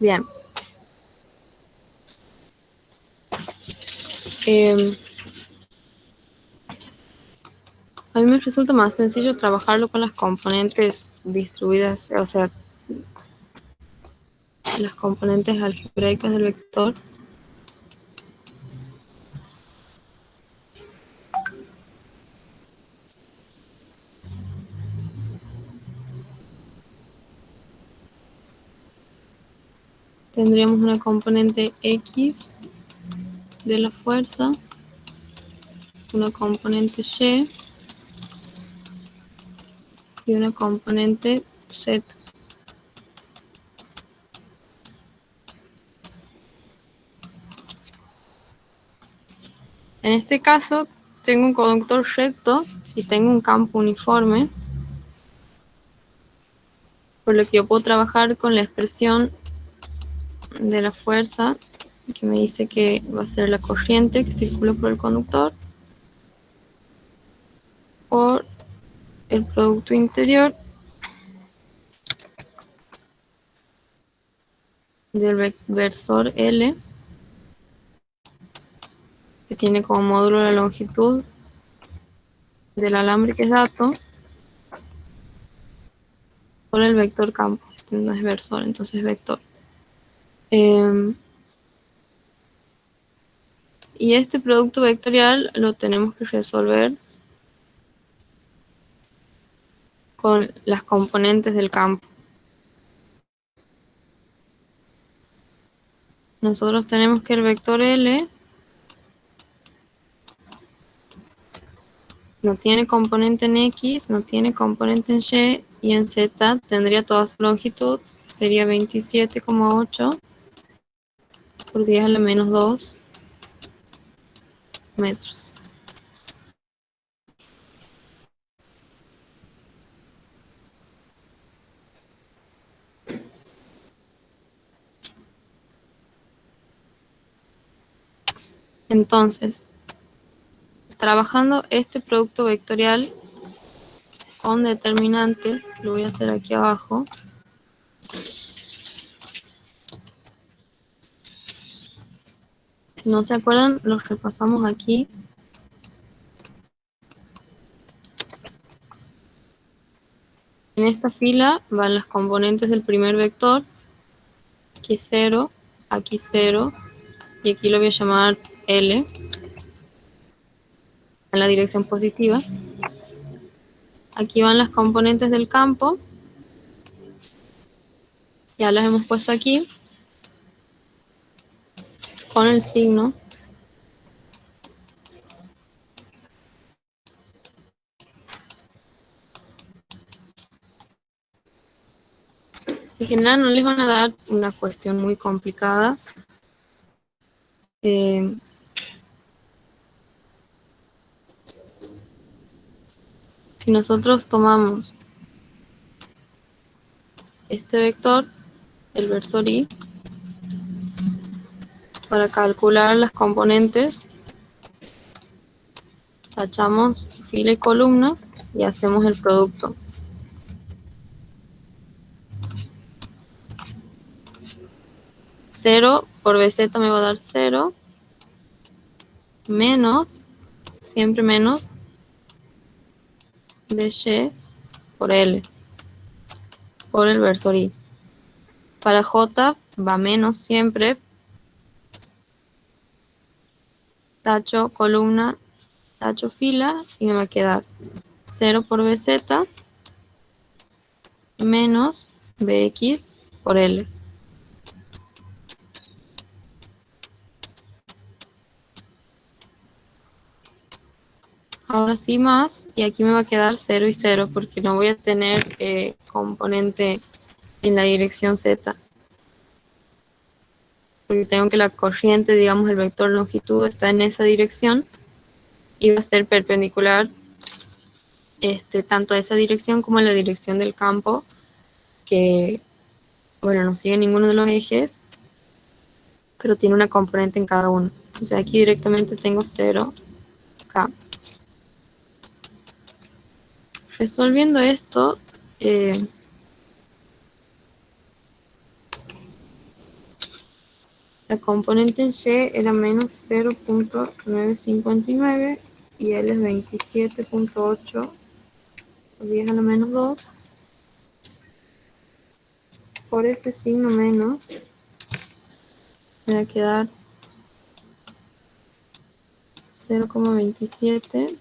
Bien, A mí me resulta más sencillo trabajarlo con las componentes distribuidas, o sea, las componentes algebraicas del vector. Tendríamos una componente X de la fuerza, una componente y una componente Z. En este caso, tengo un conductor recto y tengo un campo uniforme, por lo que yo puedo trabajar con la expresión de la fuerza, que me dice que va a ser la corriente que circula por el conductor por el producto interior del versor L, que tiene como módulo la longitud del alambre que es dato, por el vector campo. Este no es versor, entonces es vector. Y este producto vectorial lo tenemos que resolver con las componentes del campo. Nosotros tenemos que el vector L no tiene componente en X, no tiene componente en Y, y en Z tendría toda su longitud, que sería 27,8 por 10 a la menos 2 metros. Entonces, trabajando este producto vectorial con determinantes, que lo voy a hacer aquí abajo, si no se acuerdan, los repasamos aquí. En esta fila van las componentes del primer vector, aquí 0, aquí 0, y aquí lo voy a llamar L, en la dirección positiva. Aquí van las componentes del campo, ya las hemos puesto aquí, con el signo. En general no les van a dar una cuestión muy complicada. Si nosotros tomamos este vector, el versor Y, para calcular las componentes, tachamos fila y columna y hacemos el producto. Cero por BZ me va a dar 0, menos, siempre menos, BY por L, por el versor Y. Para J va menos siempre, tacho columna, tacho fila, y me va a quedar 0 por BZ menos BX por L. Ahora sí más, y aquí me va a quedar 0 y 0, porque no voy a tener componente en la dirección Z. Porque tengo que la corriente, digamos, el vector longitud está en esa dirección, y va a ser perpendicular tanto a esa dirección como a la dirección del campo, que, bueno, no sigue ninguno de los ejes, pero tiene una componente en cada uno. O sea, aquí directamente tengo 0K. Resolviendo esto, La componente en Y era menos 0.959 y L es 27.8 por 10 a la menos 2. Por ese signo menos me va a quedar 0,27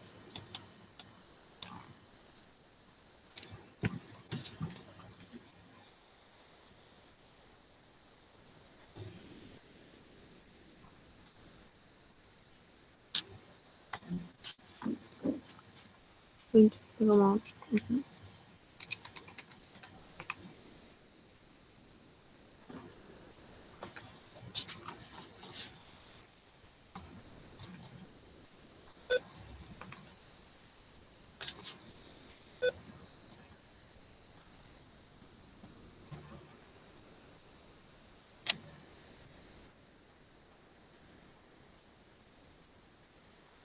27,8.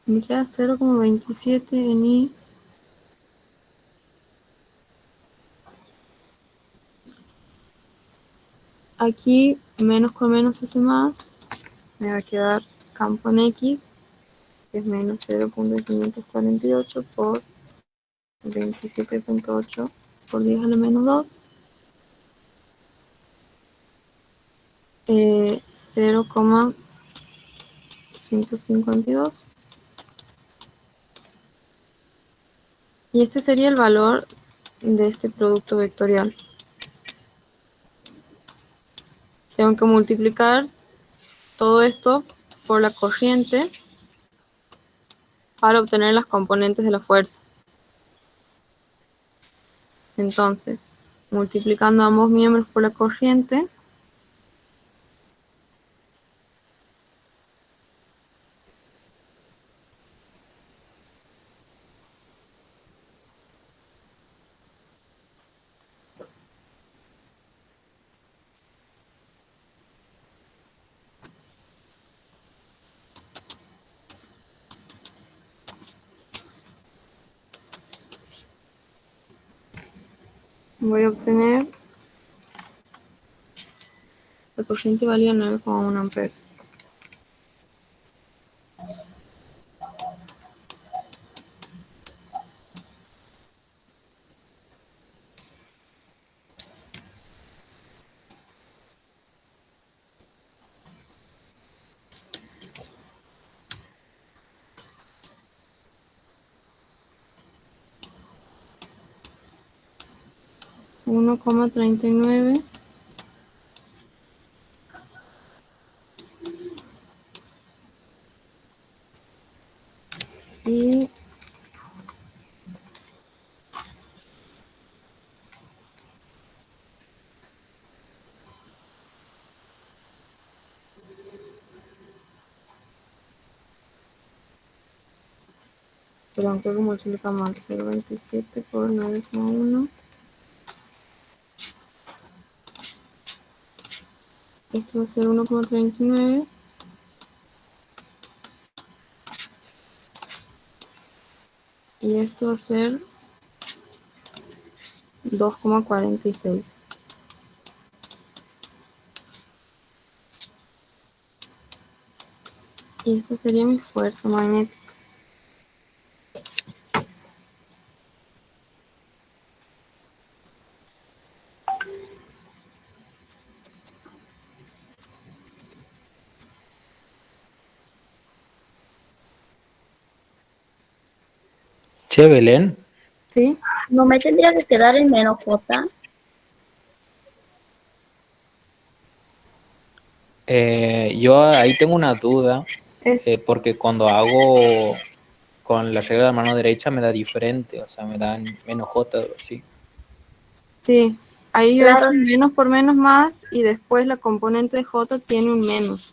Me queda 0,27 en Y. Aquí menos con menos hace más. Me va a quedar campo en X, que es menos 0.548 por 27.8 por 10 a la menos 2. 0,152. Y este sería el valor de este producto vectorial. Tengo que multiplicar todo esto por la corriente para obtener las componentes de la fuerza. Entonces, multiplicando ambos miembros por la corriente, voy a obtener, la corriente valía 9,1 amperes. Uno coma 39 y perdón, creo que multiplica mal, 0,27 por 9,1. Esto va a ser 1,39 y esto va a ser 2,46. Y esta sería mi fuerza magnética. Che, Belén, ¿Sí? No me tendría que quedar en menos J. yo ahí tengo una duda, Es, porque cuando hago con la regla de la mano derecha me da diferente, o sea, me dan menos J o algo así. sí, ahí yo he hecho Claro, menos por menos más y después la componente de J tiene un menos,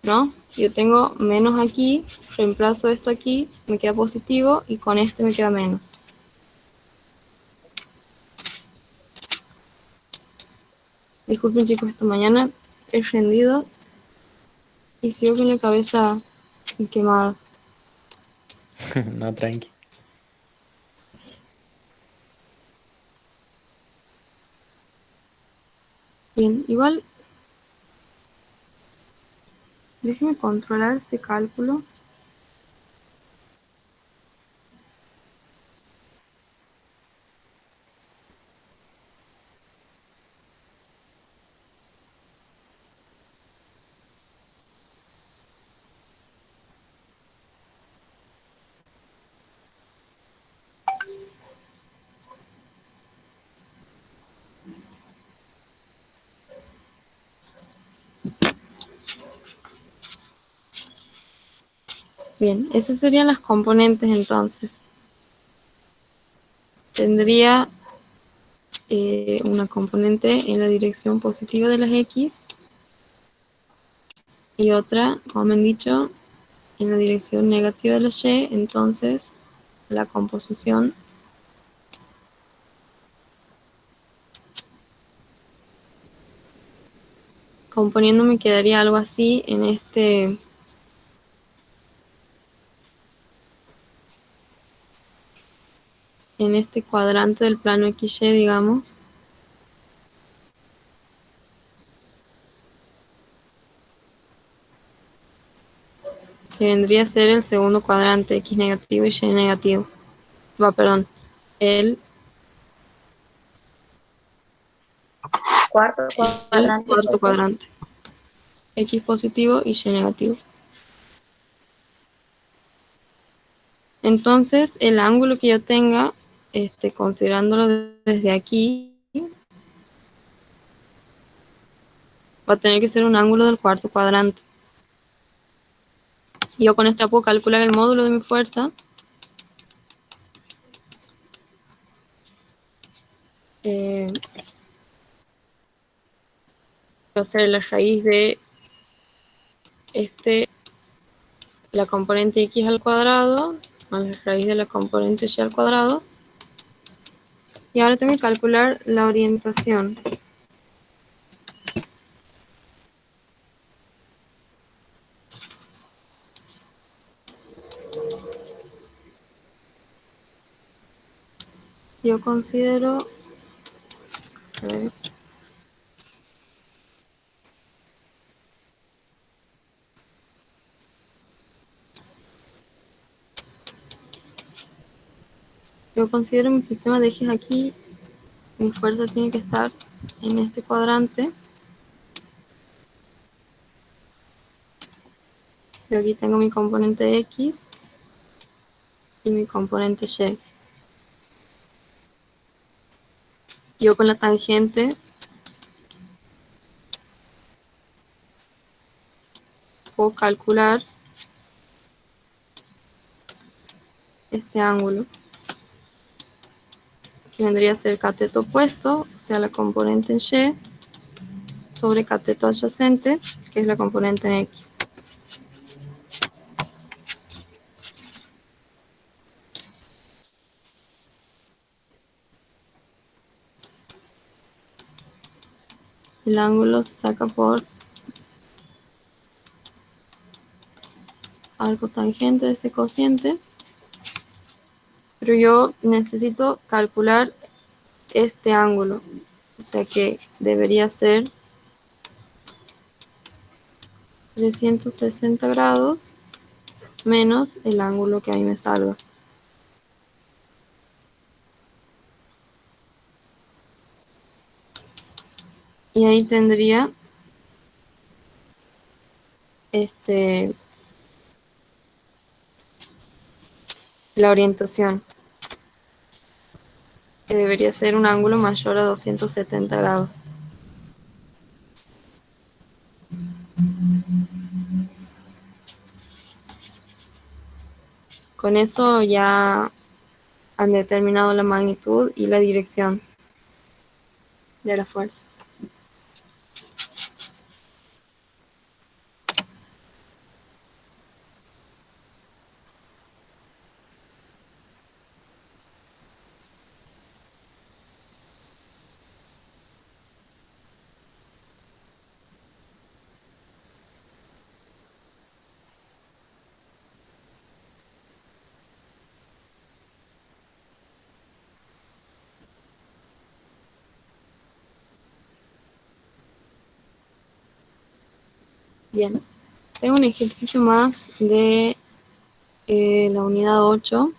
¿no? Yo tengo menos aquí, reemplazo esto aquí, me queda positivo y con este me queda menos. Disculpen chicos, esta mañana he rendido y sigo con la cabeza quemada. No, tranqui. Bien, igual, déjeme controlar este cálculo. Bien, esas serían las componentes entonces. Tendría una componente en la dirección positiva de las X y otra, como me han dicho, en la dirección negativa de la Y. Entonces la composición componiendo me quedaría algo así en este cuadrante del plano XY, digamos. Que vendría a ser el segundo cuadrante, X negativo y Y negativo. Perdón, el Cuarto cuadrante. cuarto cuadrante, X positivo y Y negativo. Entonces, el ángulo que yo tenga, considerándolo desde aquí, va a tener que ser un ángulo del cuarto cuadrante. Yo con esto puedo calcular el módulo de mi fuerza. Va a ser la raíz de la componente X al cuadrado más la raíz de la componente Y al cuadrado. Y ahora tengo que calcular la orientación. Yo considero, a ver, mi sistema de ejes aquí. Mi fuerza tiene que estar en este cuadrante. Yo aquí tengo mi componente X y mi componente Y. Yo con la tangente puedo calcular este ángulo, que vendría a ser cateto opuesto, o sea, la componente en Y, sobre cateto adyacente, que es la componente en X. El ángulo se saca por arco tangente de ese cociente, pero yo necesito calcular este ángulo, o sea que debería ser 360 grados menos el ángulo que a mí me salga. Y ahí tendría la orientación, que debería ser un ángulo mayor a 270 grados. Con eso ya han determinado la magnitud y la dirección de la fuerza. Bien, tengo un ejercicio más de la unidad 8.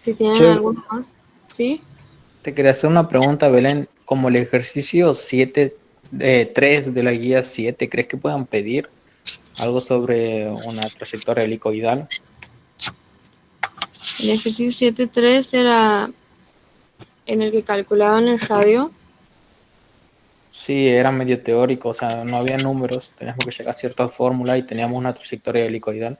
Si tienen Che, alguno más, ¿sí? te quería hacer una pregunta, Belén. Como el ejercicio 7, 3 de la guía 7, ¿crees que puedan pedir algo sobre una trayectoria helicoidal? El ejercicio 7.3 era en el que calculaban el radio. Sí, era medio teórico, o sea, no había números, teníamos que llegar a cierta fórmula y teníamos una trayectoria helicoidal.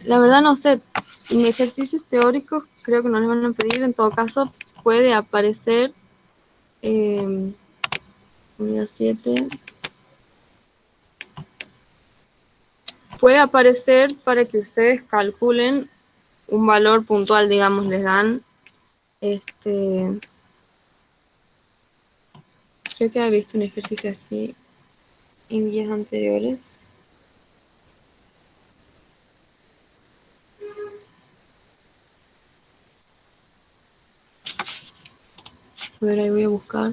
La verdad no sé, en ejercicios teóricos creo que no les van a pedir, en todo caso puede aparecer, unidad 7, puede aparecer para que ustedes calculen un valor puntual, digamos, les dan, creo que había visto un ejercicio así en guías anteriores. A ver, ahí voy a buscar.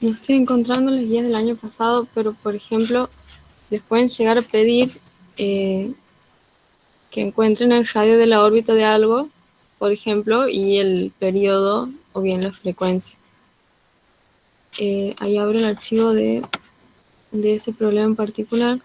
No estoy encontrando las guías del año pasado, pero por ejemplo, les pueden llegar a pedir que encuentren el radio de la órbita de algo, por ejemplo, y el periodo o bien la frecuencia. Ahí abro el archivo de ese problema en particular.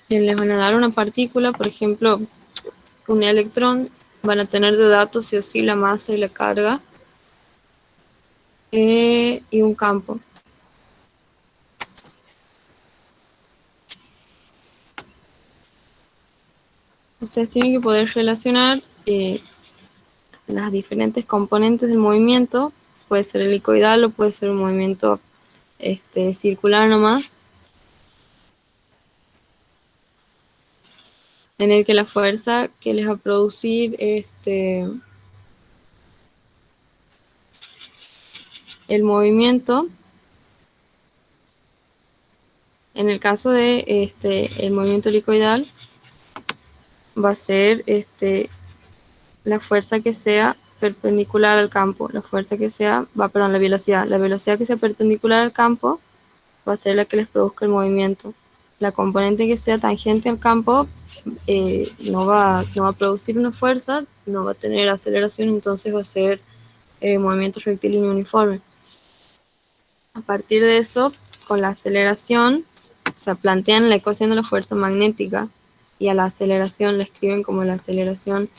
Les van a dar una partícula, por ejemplo, un electrón, van a tener de datos sí o sí la masa y la carga, y un campo. Ustedes tienen que poder relacionar las diferentes componentes del movimiento, puede ser helicoidal o puede ser un movimiento circular nomás, en el que la fuerza que les va a producir el movimiento, en el caso de el movimiento helicoidal, va a ser la fuerza que sea perpendicular al campo, la fuerza que sea, perdón, la velocidad que sea perpendicular al campo va a ser la que les produzca el movimiento. La componente que sea tangente al campo no va a producir una fuerza, no va a tener aceleración, entonces va a ser movimiento rectilíneo uniforme. A partir de eso, con la aceleración, o sea, plantean la ecuación de la fuerza magnética y a la aceleración la escriben como la aceleración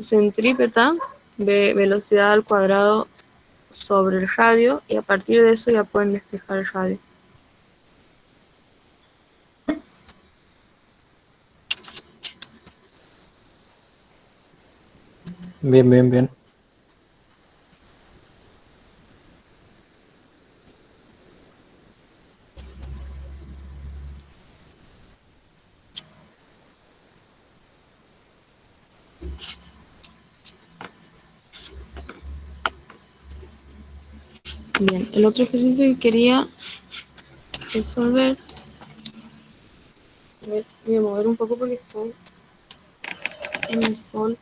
centrípeta, velocidad al cuadrado sobre el radio, y a partir de eso ya pueden despejar el radio. Bien, bien, bien. Bien, el otro ejercicio que quería resolver, a ver, voy a mover un poco porque estoy en el sol.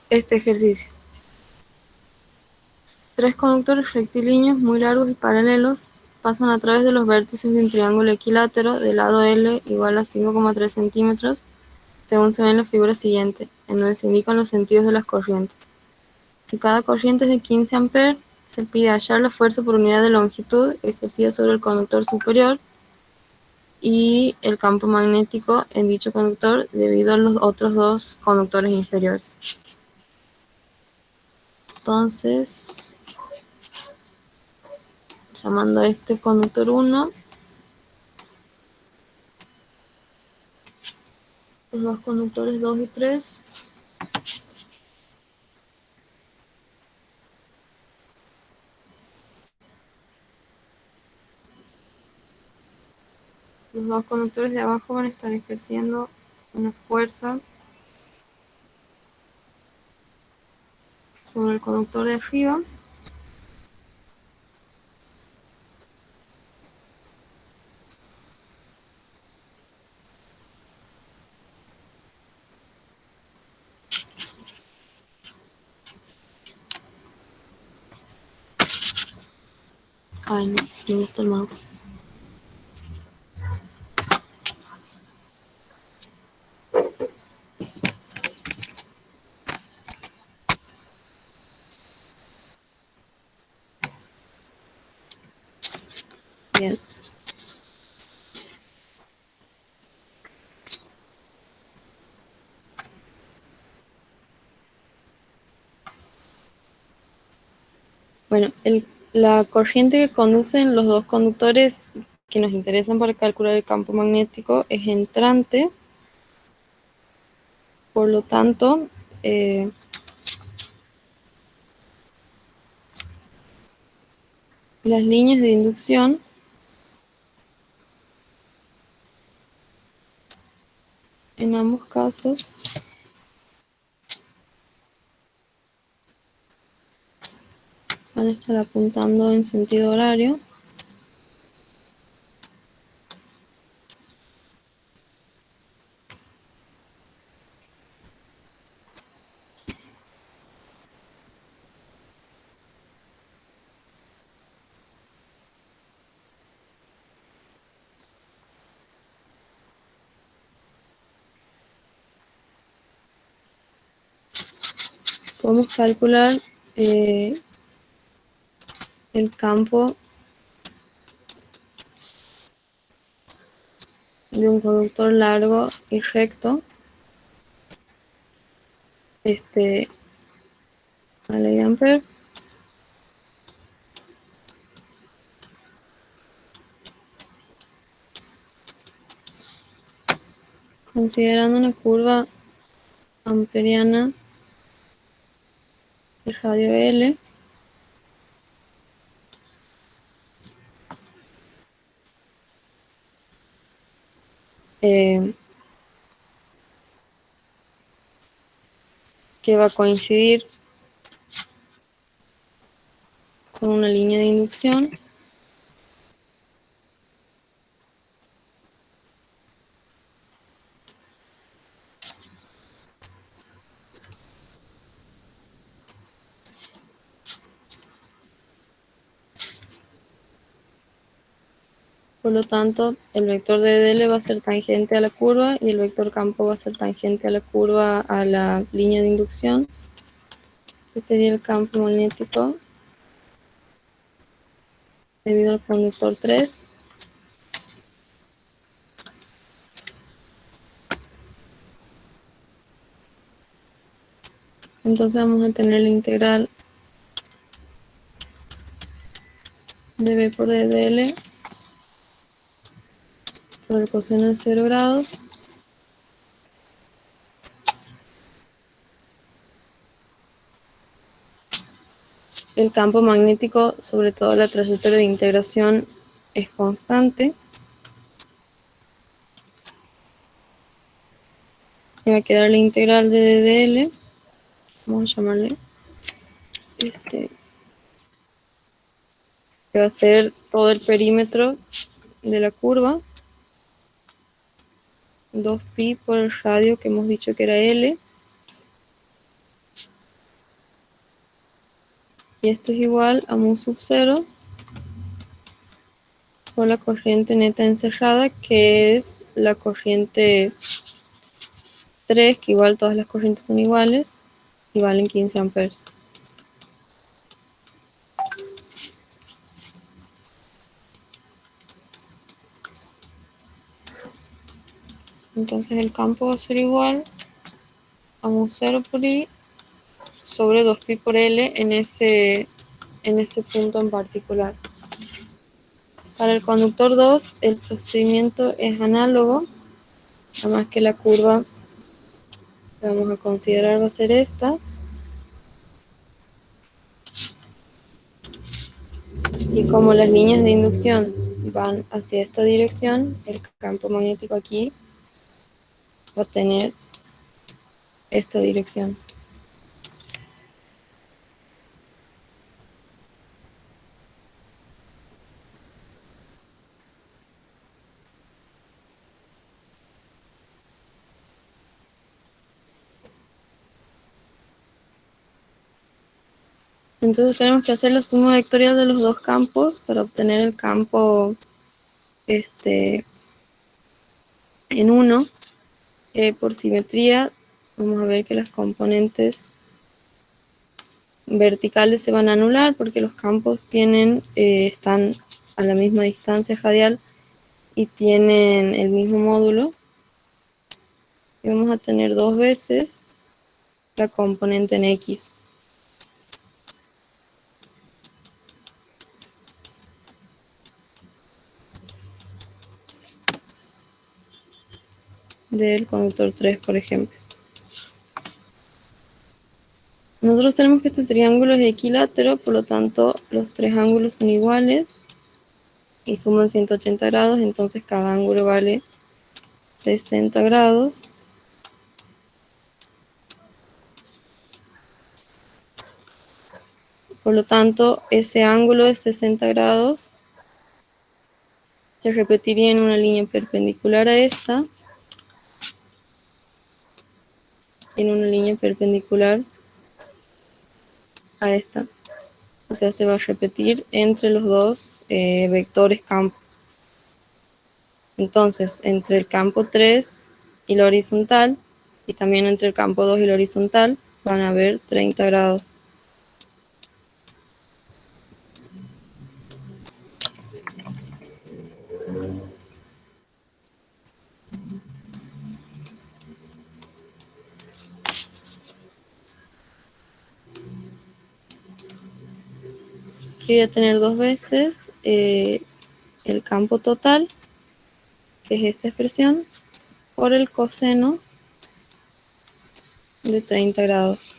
Este ejercicio. 3 conductores rectilíneos muy largos y paralelos pasan a través de los vértices de un triángulo equilátero de lado L igual a 5,3 centímetros, según se ve en la figura siguiente, en donde se indican los sentidos de las corrientes. Si cada corriente es de 15 amperes, se pide hallar la fuerza por unidad de longitud ejercida sobre el conductor superior y el campo magnético en dicho conductor debido a los otros dos conductores inferiores. Entonces, llamando a este conductor 1, los dos conductores 2 y 3, los dos conductores de abajo van a estar ejerciendo una fuerza sobre el conductor de arriba. Ay, no, me gusta el mouse. Bien. Bueno, la corriente que conducen los dos conductores que nos interesan para calcular el campo magnético es entrante. Por lo tanto, las líneas de inducción en ambos casos van a estar apuntando en sentido horario. Podemos calcular el campo de un conductor largo y recto, la ley de Ampère. Considerando una curva amperiana de radio L, que va a coincidir con una línea de inducción, Por lo tanto, el vector de DL va a ser tangente a la curva y el vector campo va a ser tangente a la curva a la línea de inducción, que sería el campo magnético debido al conductor 3. Entonces vamos a tener la integral de B por DL por el coseno de 0 grados el campo magnético, sobre todo la trayectoria de integración, es constante. Me va a quedar la integral de DL, vamos a llamarle, que va a ser todo el perímetro de la curva, 2pi por el radio que hemos dicho que era L, y esto es igual a mu sub 0 por la corriente neta encerrada, que es la corriente 3, que igual todas las corrientes son iguales, y valen 15 amperes. Entonces el campo va a ser igual a mu 0 por i sobre 2pi por L en ese punto en particular. Para el conductor 2 el procedimiento es análogo, nada más que la curva que vamos a considerar va a ser esta. Y como las líneas de inducción van hacia esta dirección, el campo magnético aquí va a tener esta dirección. Entonces tenemos que hacer la suma vectorial de los dos campos para obtener el campo en 1. Por simetría, vamos a ver que las componentes verticales se van a anular porque los campos están a la misma distancia radial y tienen el mismo módulo. Y vamos a tener dos veces la componente en X. Del conductor 3, por ejemplo. Nosotros tenemos que este triángulo es equilátero, por lo tanto los tres ángulos son iguales y suman 180 grados, entonces cada ángulo vale 60 grados. Por lo tanto, ese ángulo de 60 grados se repetiría en una línea perpendicular a esta y en una línea perpendicular a esta. O sea, se va a repetir entre los dos vectores campo. Entonces, entre el campo 3 y la horizontal, y también entre el campo 2 y la horizontal, van a haber 30 grados. Aquí voy a tener dos veces el campo total, que es esta expresión, por el coseno de 30 grados.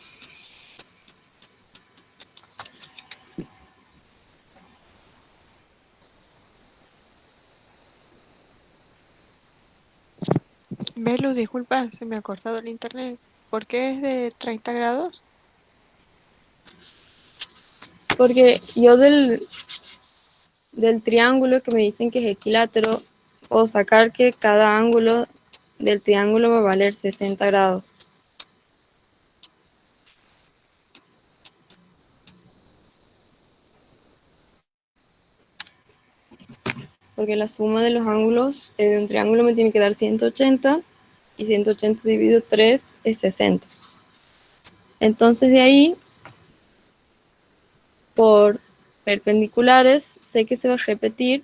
Velo, disculpa, se me ha cortado el internet. ¿Por qué es de 30 grados? Porque yo del triángulo que me dicen que es equilátero, puedo sacar que cada ángulo del triángulo va a valer 60 grados. porque la suma de los ángulos de un triángulo me tiene que dar 180, y 180 dividido 3 es 60. Entonces de ahí, por perpendiculares, sé que se va a repetir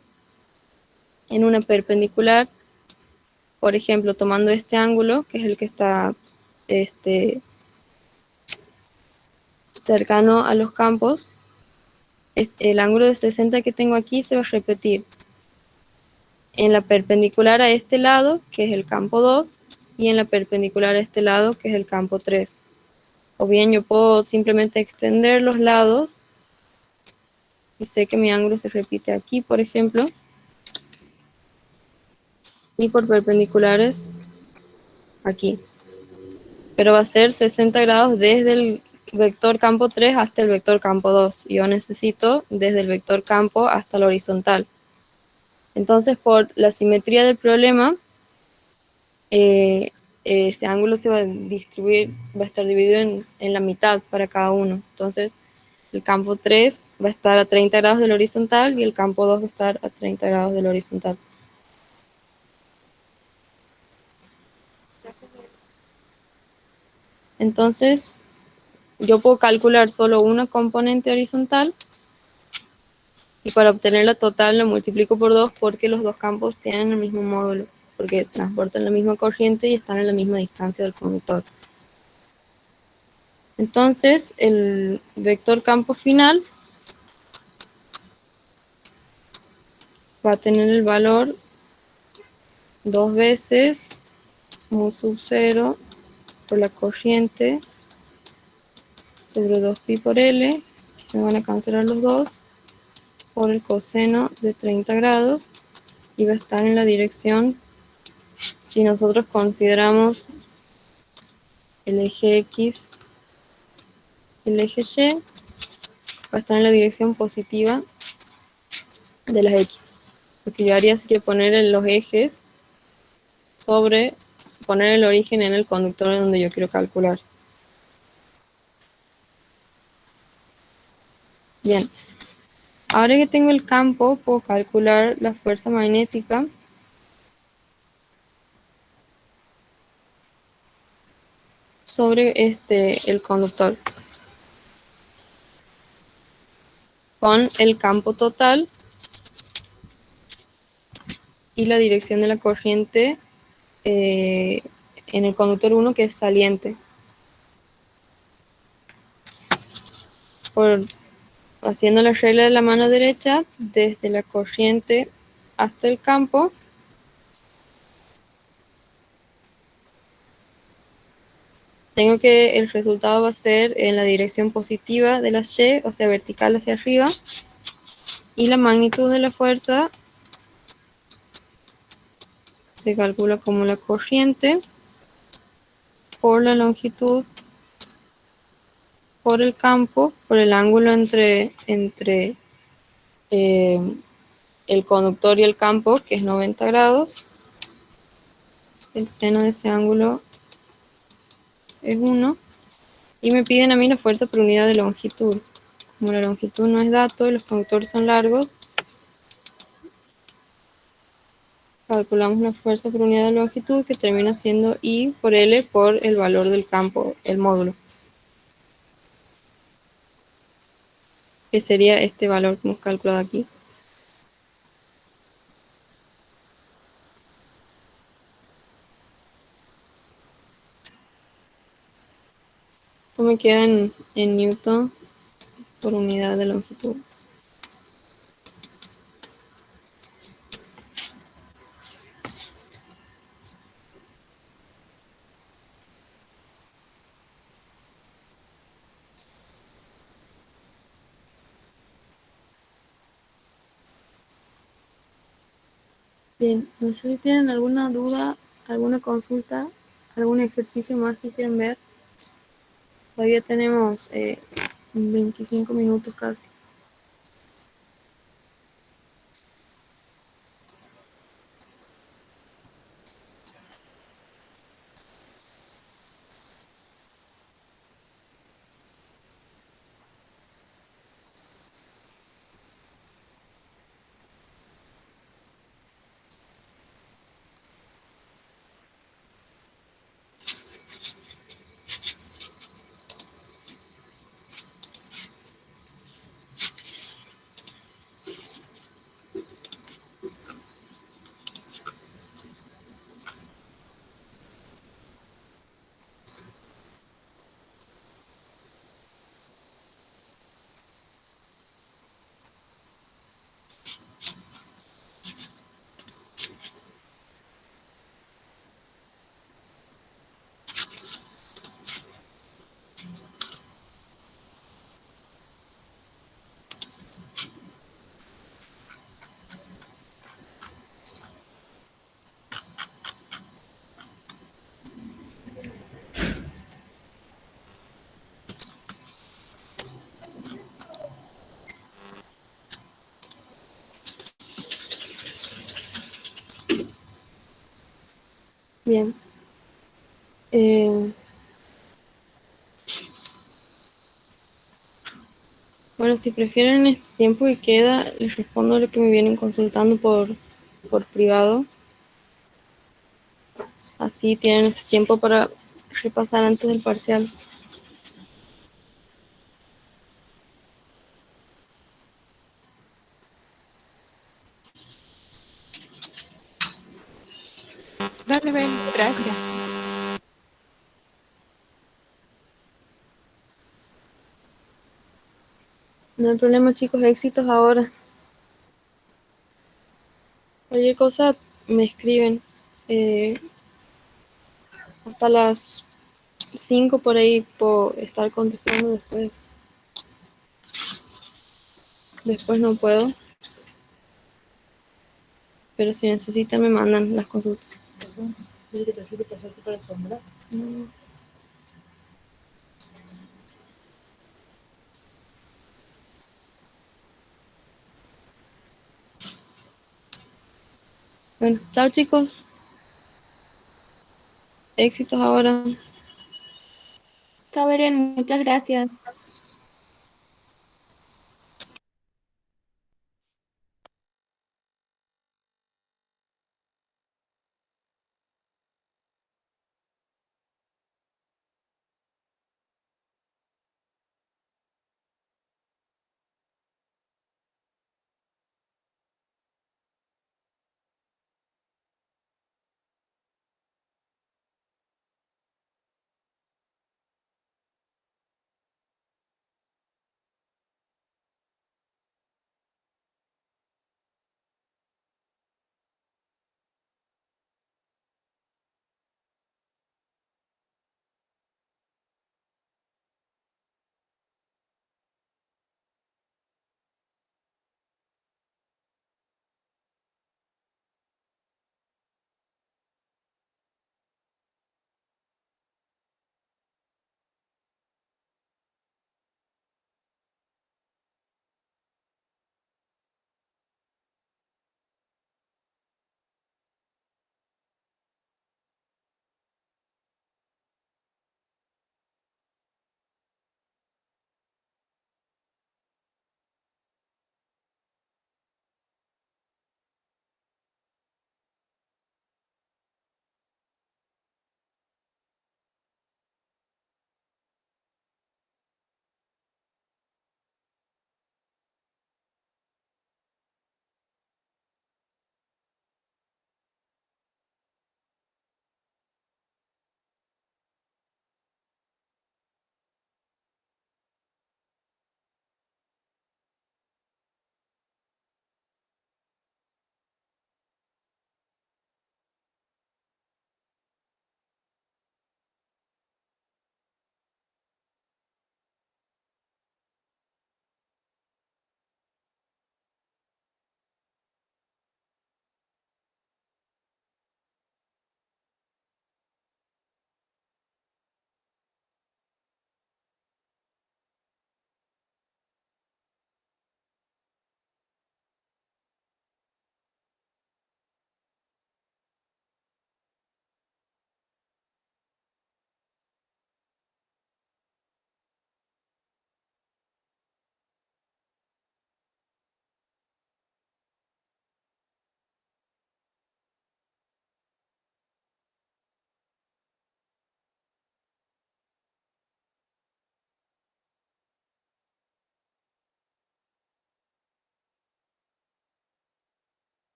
en una perpendicular, por ejemplo, tomando este ángulo, que es el que está cercano a los campos, el ángulo de 60 que tengo aquí se va a repetir en la perpendicular a este lado, que es el campo 2, y en la perpendicular a este lado, que es el campo 3. O bien yo puedo simplemente extender los lados, y sé que mi ángulo se repite aquí, por ejemplo, y por perpendiculares aquí. Pero va a ser 60 grados desde el vector campo 3 hasta el vector campo 2. Y yo necesito desde el vector campo hasta la horizontal. Entonces, por la simetría del problema, ese ángulo se va a distribuir, va a estar dividido en la mitad para cada uno. Entonces, el campo 3 va a estar a 30 grados del horizontal y el campo 2 va a estar a 30 grados del horizontal. Entonces, yo puedo calcular solo una componente horizontal, y para obtener la total la multiplico por 2 porque los dos campos tienen el mismo módulo, porque transportan la misma corriente y están en la misma distancia del conductor. Entonces, el vector campo final va a tener el valor 2 veces mu sub 0 por la corriente sobre 2pi por L, que se van a cancelar los dos, por el coseno de 30 grados, y va a estar en la dirección, si nosotros consideramos el eje X, el eje Y, va a estar en la dirección positiva de las X. Lo que yo haría sería poner los ejes sobre, poner el origen en el conductor donde yo quiero calcular. Bien, ahora que tengo el campo, puedo calcular la fuerza magnética sobre el conductor con el campo total y la dirección de la corriente en el conductor 1, que es saliente. Haciendo la regla de la mano derecha, desde la corriente hasta el campo, tengo que el resultado va a ser en la dirección positiva de la Y, o sea, vertical hacia arriba, y la magnitud de la fuerza se calcula como la corriente por la longitud, por el campo, por el ángulo entre el conductor y el campo, que es 90 grados. El seno de ese ángulo es 1. Y me piden a mí la fuerza por unidad de longitud. Como la longitud no es dato y los conductores son largos, calculamos la fuerza por unidad de longitud, que termina siendo I por L por el valor del campo, el módulo, que sería este valor que hemos calculado aquí. Esto me queda en Newton por unidad de longitud. Bien, no sé si tienen alguna duda, alguna consulta, algún ejercicio más que quieren ver. Todavía tenemos 25 minutos casi. Bien. Bueno, si prefieren este tiempo que queda, les respondo lo que me vienen consultando por privado. Así tienen ese tiempo para repasar antes del parcial. Dale, Ben, gracias. No hay problema, chicos, éxitos ahora. Cualquier cosa me escriben. Hasta las 5 por ahí puedo estar contestando después. Después no puedo. Pero si necesitan me mandan las consultas. No. Bueno, chao chicos. Éxitos ahora. Chao, Belén, muchas gracias.